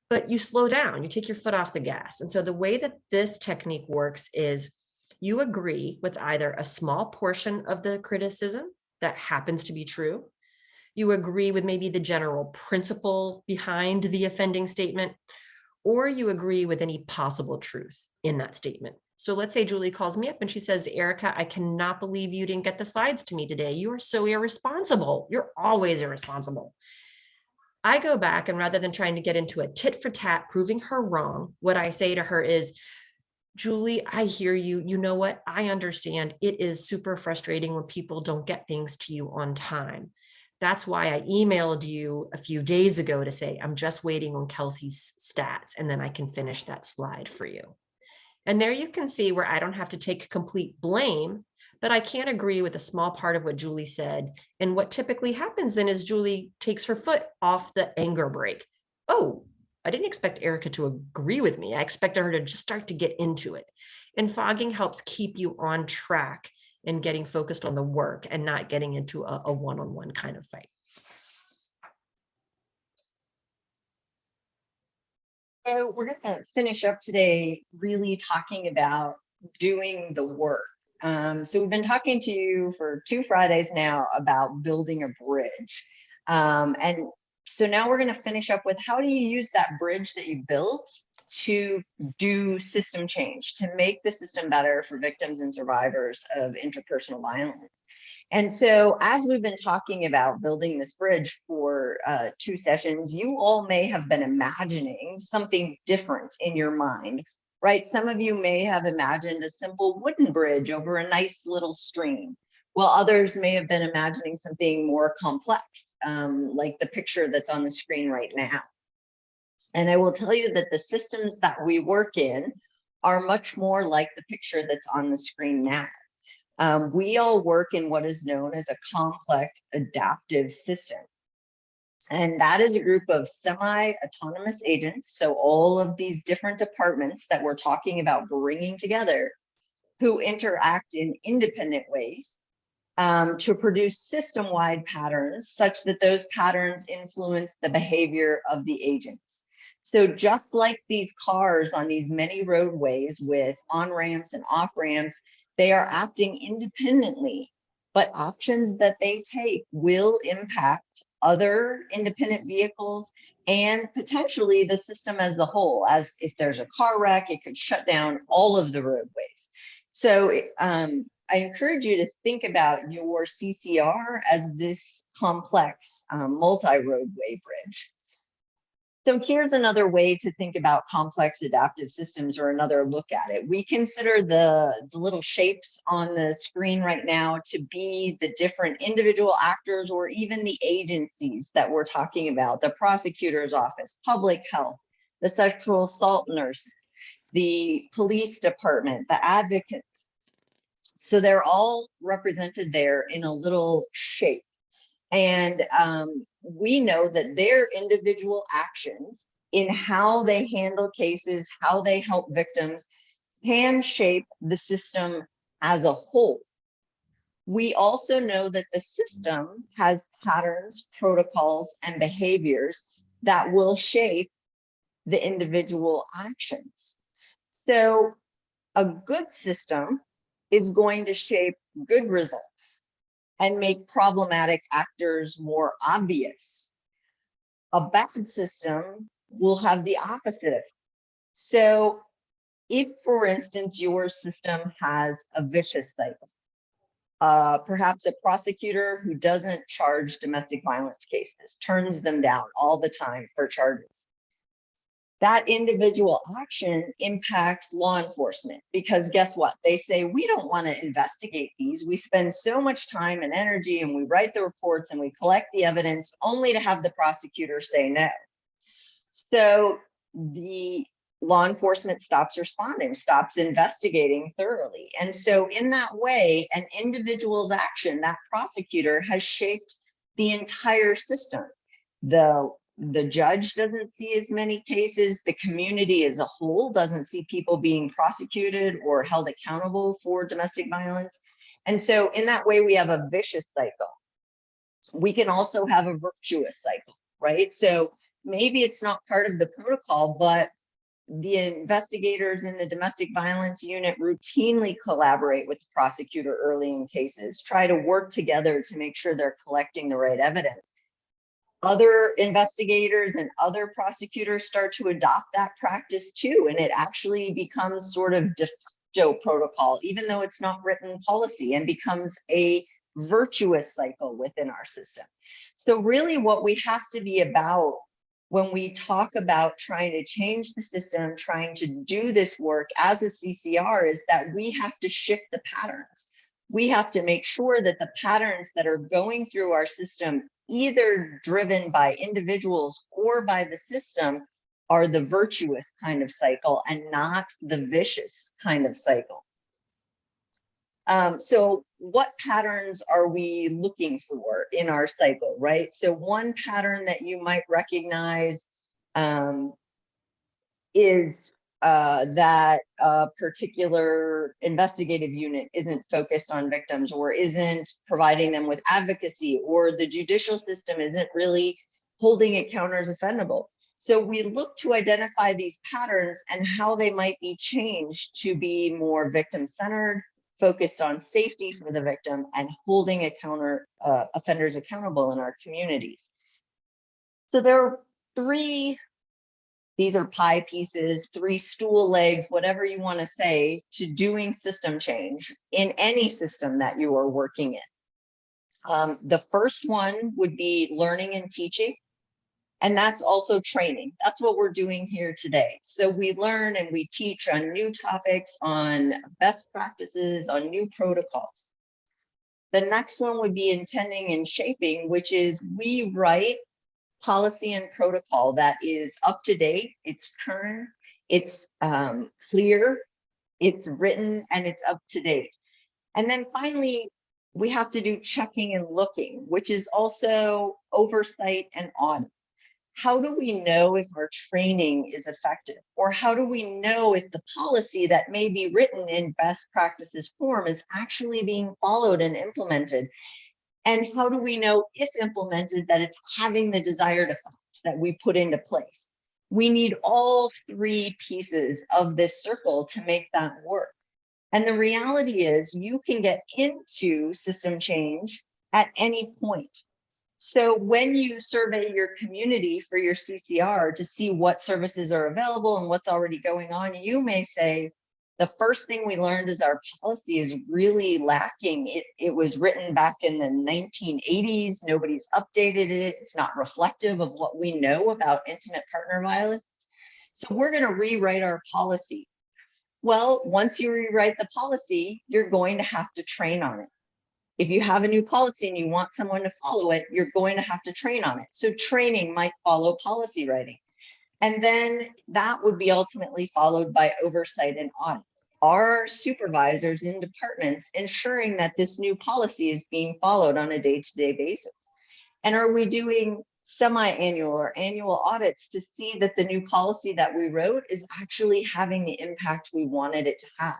but you slow down, you take your foot off the gas. And so the way that this technique works is you agree with either a small portion of the criticism that happens to be true. you agree with maybe the general principle behind the offending statement, or you agree with any possible truth in that statement. So let's say Julie calls me up and she says, Erica, I cannot believe you didn't get the slides to me today. You are so irresponsible. You're always irresponsible. I go back, and rather than trying to get into a tit for tat, proving her wrong, what I say to her is, Julie, I hear you. You know what? I understand. It is super frustrating when people don't get things to you on time. That's why I emailed you a few days ago to say, I'm just waiting on Kelsey's stats, and then I can finish that slide for you. And there you can see where I don't have to take complete blame, but I can't agree with a small part of what Julie said. And what typically happens then is Julie takes her foot off the anger brake. Oh, I didn't expect Erica to agree with me. I expected her to just start to get into it. And fogging helps keep you on track and getting focused on the work and not getting into a one-on-one kind of fight. So we're going to finish up today really talking about doing the work. So we've been talking to you for 2 Fridays now about building a bridge. And so now we're going to finish up with, how do you use that bridge that you built to do system change, to make the system better for victims and survivors of interpersonal violence? And so as we've been talking about building this bridge for 2 sessions, you all may have been imagining something different in your mind, right? Some of you may have imagined a simple wooden bridge over a nice little stream, while others may have been imagining something more complex, like the picture that's on the screen right now. And I will tell you that the systems that we work in are much more like the picture that's on the screen now. We all work in what is known as a complex adaptive system. And that is a group of semi-autonomous agents. So all of these different departments that we're talking about bringing together, who interact in independent ways to produce system-wide patterns such that those patterns influence the behavior of the agents. So just like these cars on these many roadways with on-ramps and off-ramps, they are acting independently, but actions that they take will impact other independent vehicles and potentially the system as a whole. As if there's a car wreck, it could shut down all of the roadways. So I encourage you to think about your CCR as this complex multi-roadway bridge. So here's another way to think about complex adaptive systems, or another look at it. We consider the little shapes on the screen right now to be the different individual actors or even the agencies that we're talking about: the prosecutor's office, public health, the sexual assault nurses, the police department, the advocates. So they're all represented there in a little shape. And we know that their individual actions in how they handle cases, how they help victims, can shape the system as a whole. We also know that the system has patterns, protocols, and behaviors that will shape the individual actions. So a good system is going to shape good results and make problematic actors more obvious. A bad system will have the opposite. So if, for instance, your system has a vicious cycle, perhaps a prosecutor who doesn't charge domestic violence cases, turns them down all the time for charges, that individual action impacts law enforcement, because guess what? They say, we don't want to investigate these. We spend so much time and energy, and we write the reports and we collect the evidence only to have the prosecutor say no. So the law enforcement stops responding, stops investigating thoroughly. And so in that way, an individual's action, that prosecutor, has shaped the entire system. The judge doesn't see as many cases. The community as a whole doesn't see people being prosecuted or held accountable for domestic violence. And so in that way, we have a vicious cycle. We can also have a virtuous cycle, right? So maybe it's not part of the protocol, but the investigators in the domestic violence unit routinely collaborate with the prosecutor early in cases, try to work together to make sure they're collecting the right evidence. Other investigators and other prosecutors start to adopt that practice too, and it actually becomes sort of de facto protocol, even though it's not written policy, and becomes a virtuous cycle within our system. So really what we have to be about when we talk about trying to change the system, trying to do this work as a CCR, is that we have to shift the patterns. We have to make sure that the patterns that are going through our system, either driven by individuals or by the system, are the virtuous kind of cycle and not the vicious kind of cycle. So what patterns are we looking for in our cycle, right? So one pattern that you might recognize is that a particular investigative unit isn't focused on victims, or isn't providing them with advocacy, or the judicial system isn't really holding it counter as offendable. So we look to identify these patterns and how they might be changed to be more victim-centered, focused on safety for the victim, and holding offenders accountable in our communities. So there are these are pie pieces, 3 stool legs, whatever you want to say, to doing system change in any system that you are working in. The first one would be learning and teaching, and that's also training. That's what we're doing here today. So we learn and we teach on new topics, on best practices, on new protocols. The next one would be intending and shaping, which is we write policy and protocol that is up to date, it's current, it's clear, it's written, and it's up to date. And then finally, we have to do checking and looking, which is also oversight and audit. How do we know if our training is effective? Or how do we know if the policy that may be written in best practices form is actually being followed and implemented? And how do we know, if implemented, that it's having the desired effect that we put into place? We need all 3 pieces of this circle to make that work. And the reality is you can get into system change at any point. So when you survey your community for your CCR to see what services are available and what's already going on, you may say, the first thing we learned is our policy is really lacking. It was written back in the 1980s. Nobody's updated it. It's not reflective of what we know about intimate partner violence. So we're going to rewrite our policy. Well, once you rewrite the policy, you're going to have to train on it. If you have a new policy and you want someone to follow it, you're going to have to train on it. So training might follow policy writing. And then that would be ultimately followed by oversight and audit. Are supervisors in departments ensuring that this new policy is being followed on a day-to-day basis? And are we doing semi-annual or annual audits to see that the new policy that we wrote is actually having the impact we wanted it to have?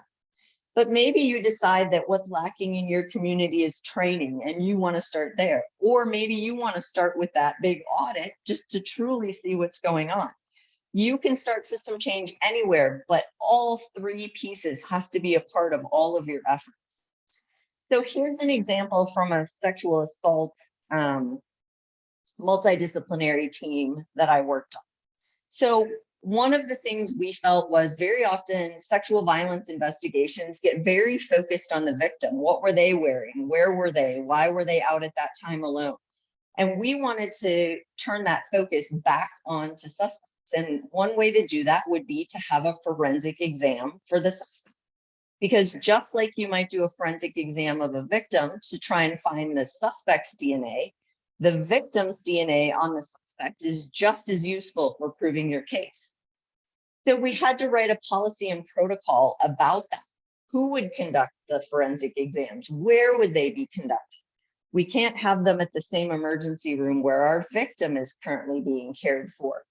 But maybe you decide that what's lacking in your community is training and you want to start there. Or maybe you want to start with that big audit just to truly see what's going on. You can start system change anywhere, but all 3 pieces have to be a part of all of your efforts. So here's an example from a sexual assault multidisciplinary team that I worked on. So one of the things we felt was very often sexual violence investigations get very focused on the victim. What were they wearing? Where were they? Why were they out at that time alone? And we wanted to turn that focus back onto suspects. And one way to do that would be to have a forensic exam for the suspect. Because just like you might do a forensic exam of a victim to try and find the suspect's DNA, the victim's DNA on the suspect is just as useful for proving your case. So we had to write a policy and protocol about that. Who would conduct the forensic exams? Where would they be conducted? We can't have them at the same emergency room where our victim is currently being cared for.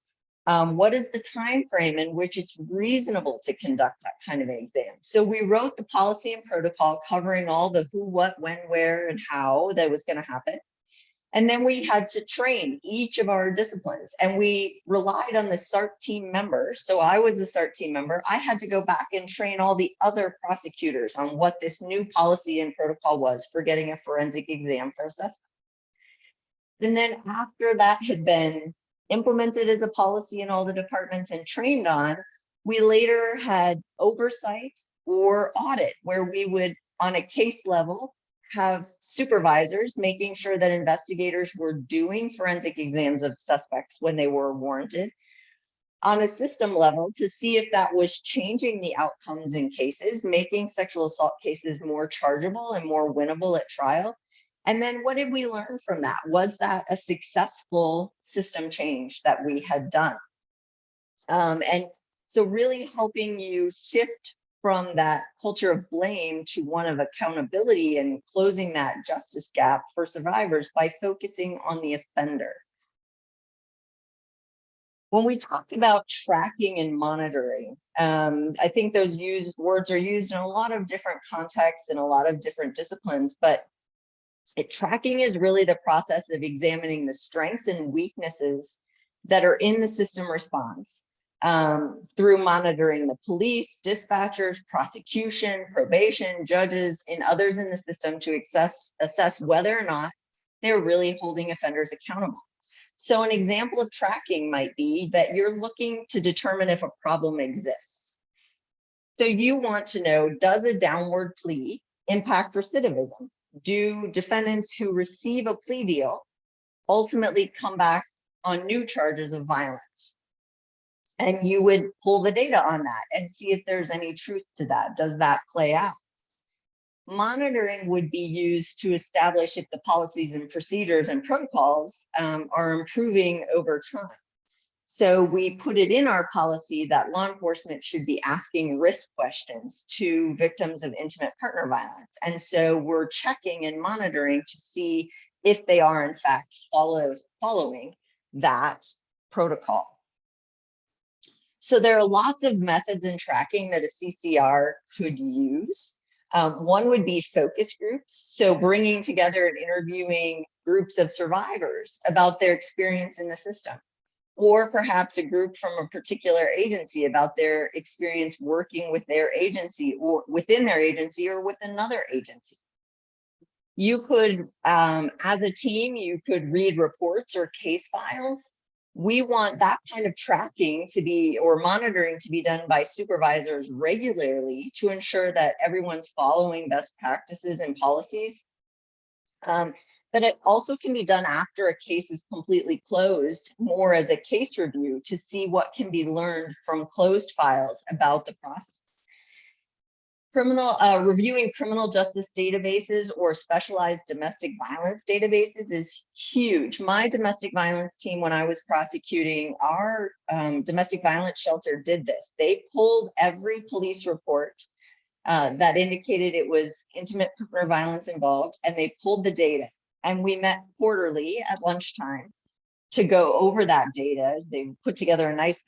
What is the time frame in which it's reasonable to conduct that kind of exam? So we wrote the policy and protocol covering all the who, what, when, where, and how that was going to happen. And then we had to train each of our disciplines, and we relied on the SART team members. So I was the SART team member. I had to go back and train all the other prosecutors on what this new policy and protocol was for getting a forensic exam for a suspect. And then after that had been implemented as a policy in all the departments and trained on, we later had oversight or audit where we would, on a case level, have supervisors making sure that investigators were doing forensic exams of suspects when they were warranted. On a system level, to see if that was changing the outcomes in cases, making sexual assault cases more chargeable and more winnable at trial. And then what did we learn from that? Was that a successful system change that we had done? And so really helping you shift from that culture of blame to one of accountability and closing that justice gap for survivors by focusing on the offender. When we talk about tracking and monitoring, I think those words are used in a lot of different contexts and a lot of different disciplines, but tracking is really the process of examining the strengths and weaknesses that are in the system response through monitoring the police, dispatchers, prosecution, probation, judges, and others in the system to assess whether or not they're really holding offenders accountable. So an example of tracking might be that you're looking to determine if a problem exists. So you want to know, does a downward plea impact recidivism? Do defendants who receive a plea deal ultimately come back on new charges of violence? And you would pull the data on that and see if there's any truth to that. Does that play out? Monitoring would be used to establish if the policies and procedures and protocols are improving over time. So we put it in our policy that law enforcement should be asking risk questions to victims of intimate partner violence. And so we're checking and monitoring to see if they are in fact following that protocol. So there are lots of methods in tracking that a CCR could use. One would be focus groups. So bringing together and interviewing groups of survivors about their experience in the system, or perhaps a group from a particular agency about their experience working with their agency or within their agency or with another agency. You could, as a team, you could read reports or case files. We want that kind of tracking to be, or monitoring to be done by supervisors regularly to ensure that everyone's following best practices and policies. But it also can be done after a case is completely closed, more as a case review to see what can be learned from closed files about the process. Reviewing criminal justice databases or specialized domestic violence databases is huge. My domestic violence team, when I was prosecuting, our domestic violence shelter did this. They pulled every police report that indicated it was intimate partner violence involved, and they pulled the data. And we met quarterly at lunchtime to go over that data. They put together a nice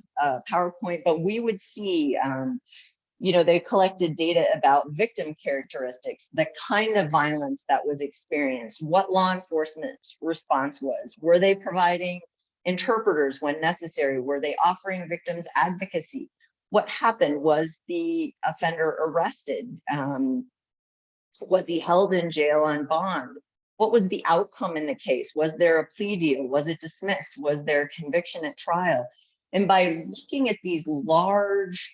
PowerPoint, but we would see they collected data about victim characteristics, the kind of violence that was experienced, what law enforcement response was. Were they providing interpreters when necessary? Were they offering victims advocacy? What happened? Was the offender arrested? Was he held in jail on bond? What was the outcome in the case? Was there a plea deal? Was it dismissed? Was there a conviction at trial? And by looking at these large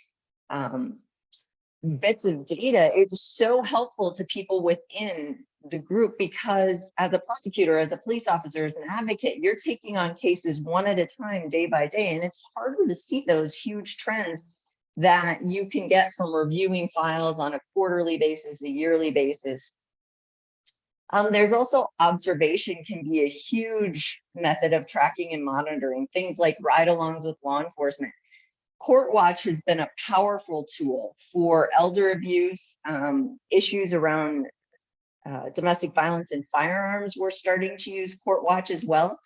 bits of data, it's so helpful to people within the group, because as a prosecutor, as a police officer, as an advocate, you're taking on cases one at a time, day by day, and it's harder to see those huge trends that you can get from reviewing files on a quarterly basis, a yearly basis. There's also observation can be a huge method of tracking and monitoring, things like ride-alongs with law enforcement. Court Watch has been a powerful tool for elder abuse, issues around domestic violence and firearms. We're starting to use Court Watch as well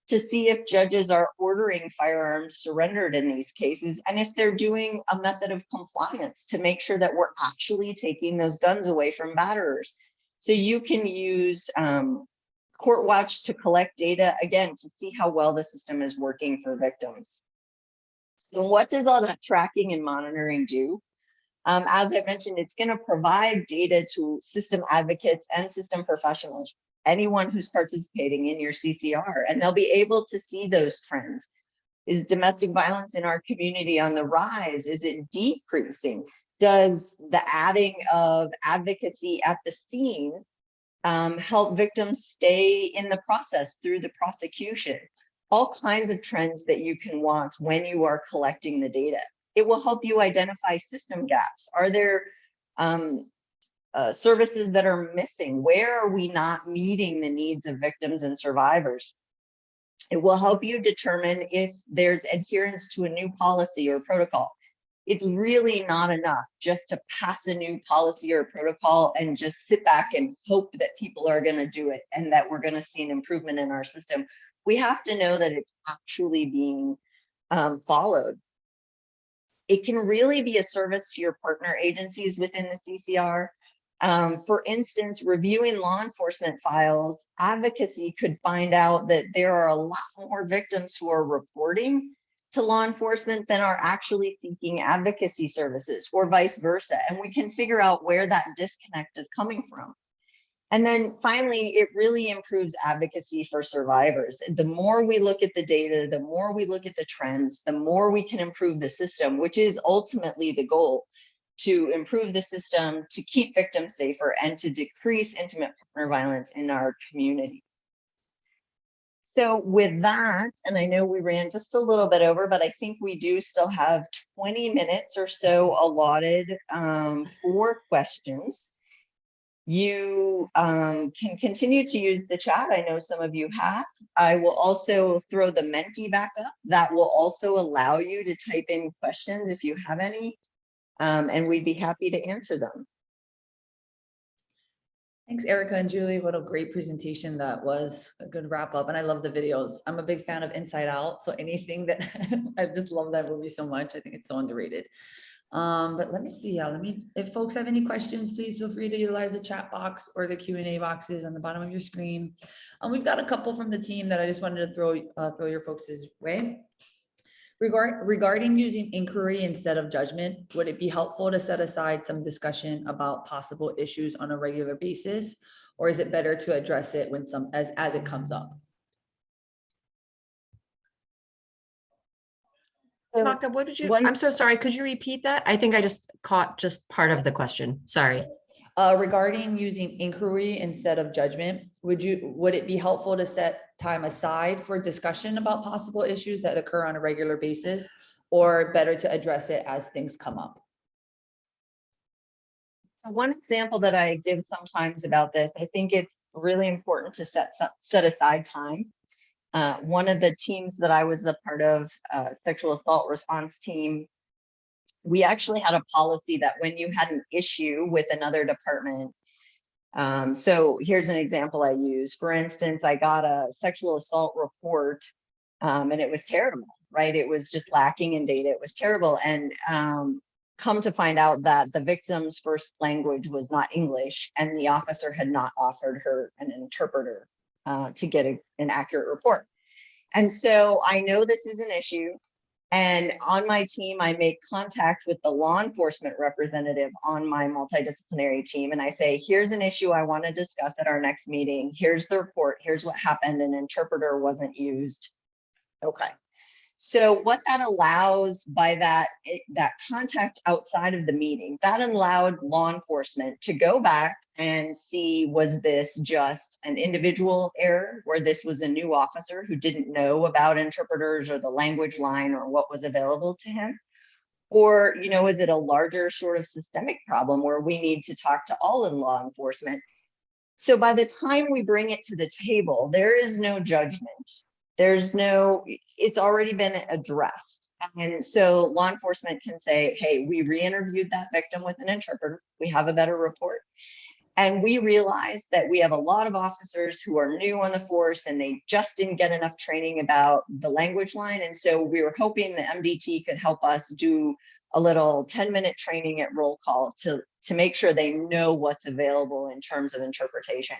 to see if judges are ordering firearms surrendered in these cases, and if they're doing a method of compliance to make sure that we're actually taking those guns away from batterers. So you can use Court Watch to collect data, again, to see how well the system is working for victims. So what does all that tracking and monitoring do? As I mentioned, it's going to provide data to system advocates and system professionals anyone who's participating in your CCR, and they'll be able to see those trends. Is domestic violence in our community on the rise? Is it decreasing? Does the adding of advocacy at the scene help victims stay in the process through the prosecution? All kinds of trends that you can watch when you are collecting the data. It will help you identify system gaps. Are there services that are missing? Where are we not meeting the needs of victims and survivors? It will help you determine if there's adherence to a new policy or protocol. It's really not enough just to pass a new policy or protocol and just sit back and hope that people are going to do it and that we're going to see an improvement in our system. We have to know that it's actually being followed. It can really be a service to your partner agencies within the CCR. For instance, reviewing law enforcement files, advocacy could find out that there are a lot more victims who are reporting to law enforcement than are actually seeking advocacy services, or vice versa. And we can figure out where that disconnect is coming from. And then finally, it really improves advocacy for survivors. The more we look at the data, the more we look at the trends, the more we can improve the system, which is ultimately the goal, to improve the system, to keep victims safer, and to decrease intimate partner violence in our community. So with that, and I know we ran just a little bit over, but I think we do still have 20 minutes or so allotted for questions. You can continue to use the chat. I know some of you have. I will also throw the Mentee back up. That will also allow you to type in questions if you have any, and we'd be happy to answer them. Thanks, Erica and Julie. What a great presentation that was. A good wrap up. And I love the videos. I'm a big fan of Inside Out. So anything that I just love that movie so much. I think it's so underrated. But let me see. If folks have any questions, please feel free to utilize the chat box or the Q&A boxes on the bottom of your screen. We've got a couple from the team that I just wanted to throw your folks' way. Regarding using inquiry instead of judgment, would it be helpful to set aside some discussion about possible issues on a regular basis, or is it better to address it when as it comes up? Magda, what did you, I'm so sorry, could you repeat that? I think I just caught just part of the question, sorry. Regarding using inquiry instead of judgment, would it be helpful to set time aside for discussion about possible issues that occur on a regular basis, or better to address it as things come up? One example that I give sometimes about this, I think it's really important to set aside time. One of the teams that I was a part of, sexual assault response team, we actually had a policy that when you had an issue with another department, so here's an example I use. For instance, I got a sexual assault report and it was terrible, right? It was just lacking in data. It was terrible. And come to find out that the victim's first language was not English, and the officer had not offered her an interpreter to get an accurate report. And so I know this is an issue. And on my team, I make contact with the law enforcement representative on my multidisciplinary team. And I say, here's an issue I want to discuss at our next meeting. Here's the report. Here's what happened. An interpreter wasn't used. Okay. So what that allows by that contact outside of the meeting, that allowed law enforcement to go back and see, was this just an individual error where this was a new officer who didn't know about interpreters or the language line or what was available to him? Or, you know, is it a larger sort of systemic problem where we need to talk to all in law enforcement? So by the time we bring it to the table, there is no judgment. It's already been addressed. And so law enforcement can say, hey, we re-interviewed that victim with an interpreter. We have a better report. And we realized that we have a lot of officers who are new on the force and they just didn't get enough training about the language line. And so we were hoping the MDT could help us do a little 10-minute training at roll call to make sure they know what's available in terms of interpretation.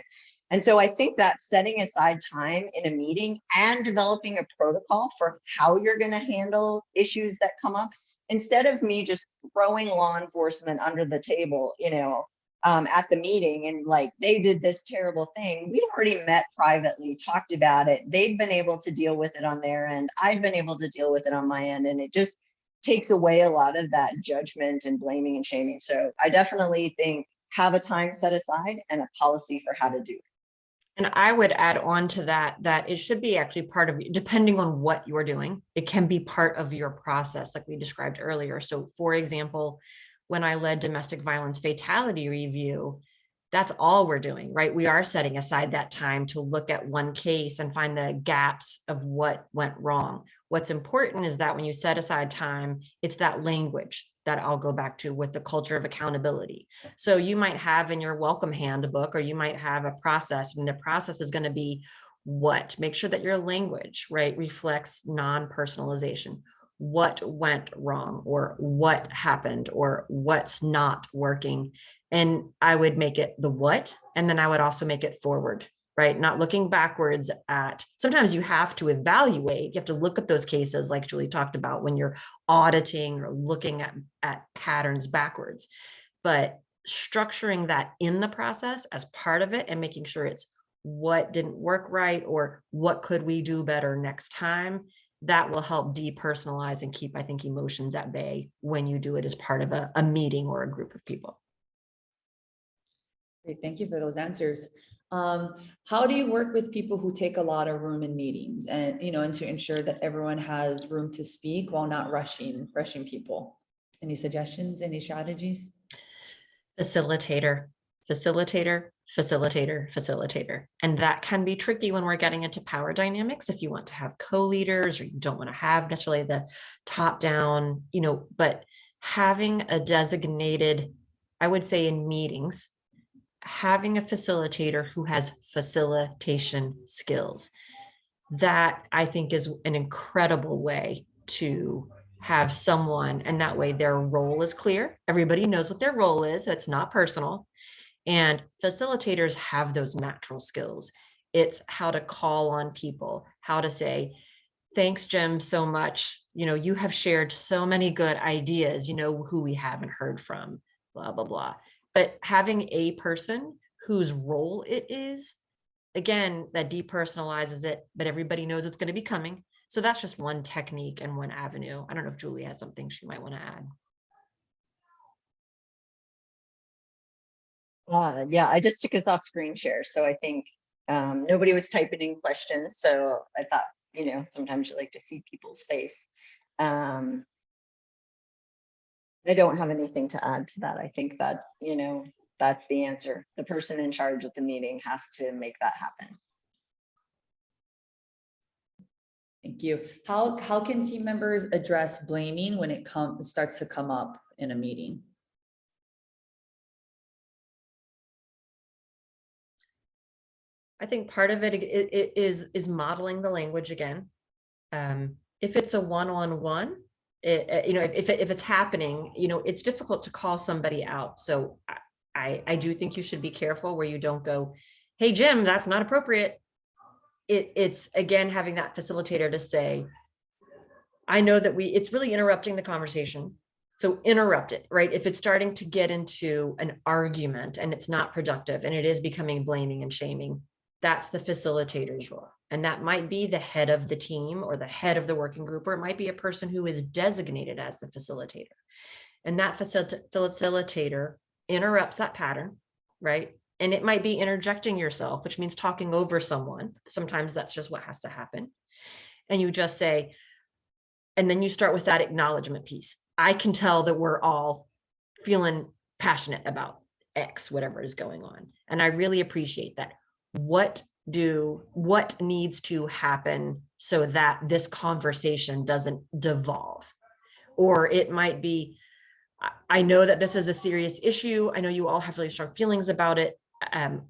And so I think that setting aside time in a meeting and developing a protocol for how you're going to handle issues that come up, instead of me just throwing law enforcement under the table, you know, at the meeting and like they did this terrible thing. We'd already met privately, talked about it. They've been able to deal with it on their end. I've been able to deal with it on my end. And it just takes away a lot of that judgment and blaming and shaming. So I definitely think have a time set aside and a policy for how to do it. And I would add on to that, that it should be actually part of, depending on what you're doing, it can be part of your process, like we described earlier. So for example, when I led domestic violence fatality review, that's all we're doing, right? We are setting aside that time to look at one case and find the gaps of what went wrong. What's important is that when you set aside time, it's that language that I'll go back to with the culture of accountability. So you might have in your welcome handbook, or you might have a process, and the process is going to be what? Make sure that your language, right, reflects non-personalization. What went wrong, or what happened, or what's not working. And I would make it the what, and then I would also make it forward, right? Not looking backwards at, sometimes you have to evaluate, you have to look at those cases like Julie talked about when you're auditing or looking at patterns backwards, but structuring that in the process as part of it and making sure it's what didn't work right, or what could we do better next time. That will help depersonalize and keep, I think, emotions at bay when you do it as part of a meeting or a group of people. Great, thank you for those answers. How do you work with people who take a lot of room in meetings, and and to ensure that everyone has room to speak while not rushing people? Any suggestions, any strategies? Facilitator, facilitator, facilitator, facilitator. And that can be tricky when we're getting into power dynamics. If you want to have co-leaders, or you don't want to have necessarily the top down, but having a designated, I would say in meetings, having a facilitator who has facilitation skills, that I think is an incredible way to have someone, and that way their role is clear. Everybody knows what their role is. It's not personal. And facilitators have those natural skills. It's how to call on people, how to say, thanks, Jim, so much. You have shared so many good ideas, who we haven't heard from, blah, blah, blah. But having a person whose role it is, again, that depersonalizes it, but everybody knows it's going to be coming. So that's just one technique and one avenue. I don't know if Julie has something she might want to add. Yeah, I just took us off screen share. So I think nobody was typing in questions. So I thought, sometimes you like to see people's face. I don't have anything to add to that. I think that, that's the answer. The person in charge of the meeting has to make that happen. Thank you. How can team members address blaming when it starts to come up in a meeting? I think part of it is modeling the language again. If it's a one-on-one, if it's happening, it's difficult to call somebody out. So I do think you should be careful where you don't go, hey, Jim, that's not appropriate. It's again, having that facilitator to say, I know that it's really interrupting the conversation. So interrupt it, right? If it's starting to get into an argument and it's not productive and it is becoming blaming and shaming, that's the facilitator's role. And that might be the head of the team or the head of the working group, or it might be a person who is designated as the facilitator. And that facilitator interrupts that pattern, right? And it might be interjecting yourself, which means talking over someone. Sometimes that's just what has to happen. And you just say, and then you start with that acknowledgement piece. I can tell that we're all feeling passionate about X, whatever is going on. And I really appreciate that. What needs to happen so that this conversation doesn't devolve? Or it might be, I know that this is a serious issue. I know you all have really strong feelings about it.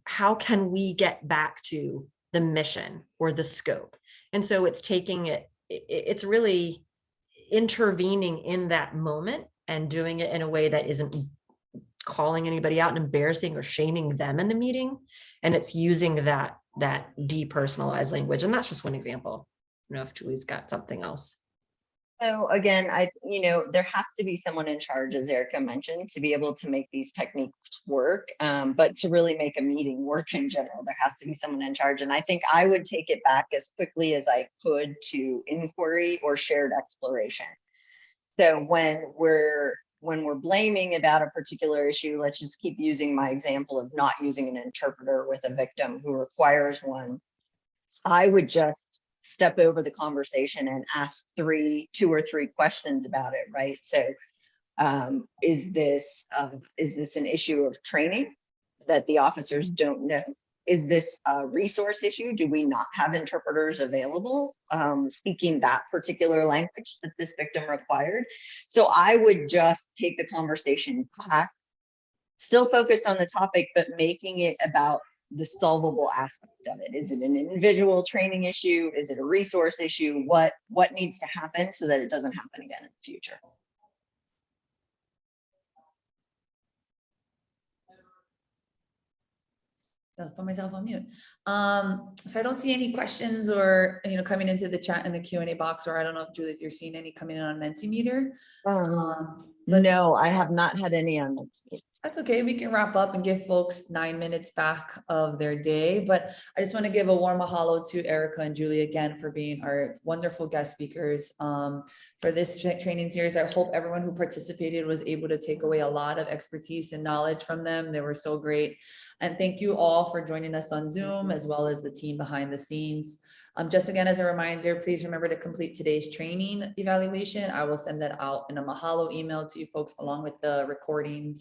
How can we get back to the mission or the scope? And so it's taking it, it's really intervening in that moment and doing it in a way that isn't calling anybody out and embarrassing or shaming them in the meeting. And it's using that depersonalized language. And that's just one example. I don't know if Julie's got something else. So again, there has to be someone in charge, as Erica mentioned, to be able to make these techniques work. But to really make a meeting work in general, there has to be someone in charge. And I think I would take it back as quickly as I could to inquiry or shared exploration. So when we're blaming about a particular issue, let's just keep using my example of not using an interpreter with a victim who requires one. I would just step over the conversation and ask 2 or 3 questions about it, right? So is this an issue of training that the officers don't know? Is this a resource issue? Do we not have interpreters available speaking that particular language that this victim required? So I would just take the conversation back, still focused on the topic, but making it about the solvable aspect of it. Is it an individual training issue? Is it a resource issue? What needs to happen so that it doesn't happen again in the future? I'll put myself on mute. So I don't see any questions or, coming into the chat in the Q&A box, or I don't know if Julie, if you're seeing any coming in on Mentimeter. But no, I have not had any on Mentimeter. That's okay. We can wrap up and give folks 9 minutes back of their day. But I just want to give a warm mahalo to Erica and Julie again for being our wonderful guest speakers for this training series. I hope everyone who participated was able to take away a lot of expertise and knowledge from them. They were so great. And thank you all for joining us on Zoom, as well as the team behind the scenes. Just again, as a reminder, please remember to complete today's training evaluation. I will send that out in a mahalo email to you folks, along with the recording,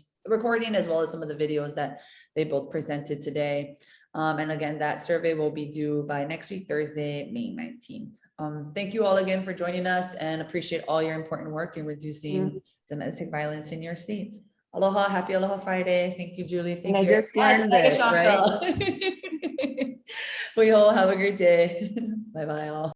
as well as some of the videos that they both presented today. And again, that survey will be due by next week, Thursday, May 19th. Thank you all again for joining us, and appreciate all your important work in reducing domestic violence in your states. Aloha, happy Aloha Friday. Thank you, Julie. Thank you. I just learned this, right? We all have a great day. Bye-bye all.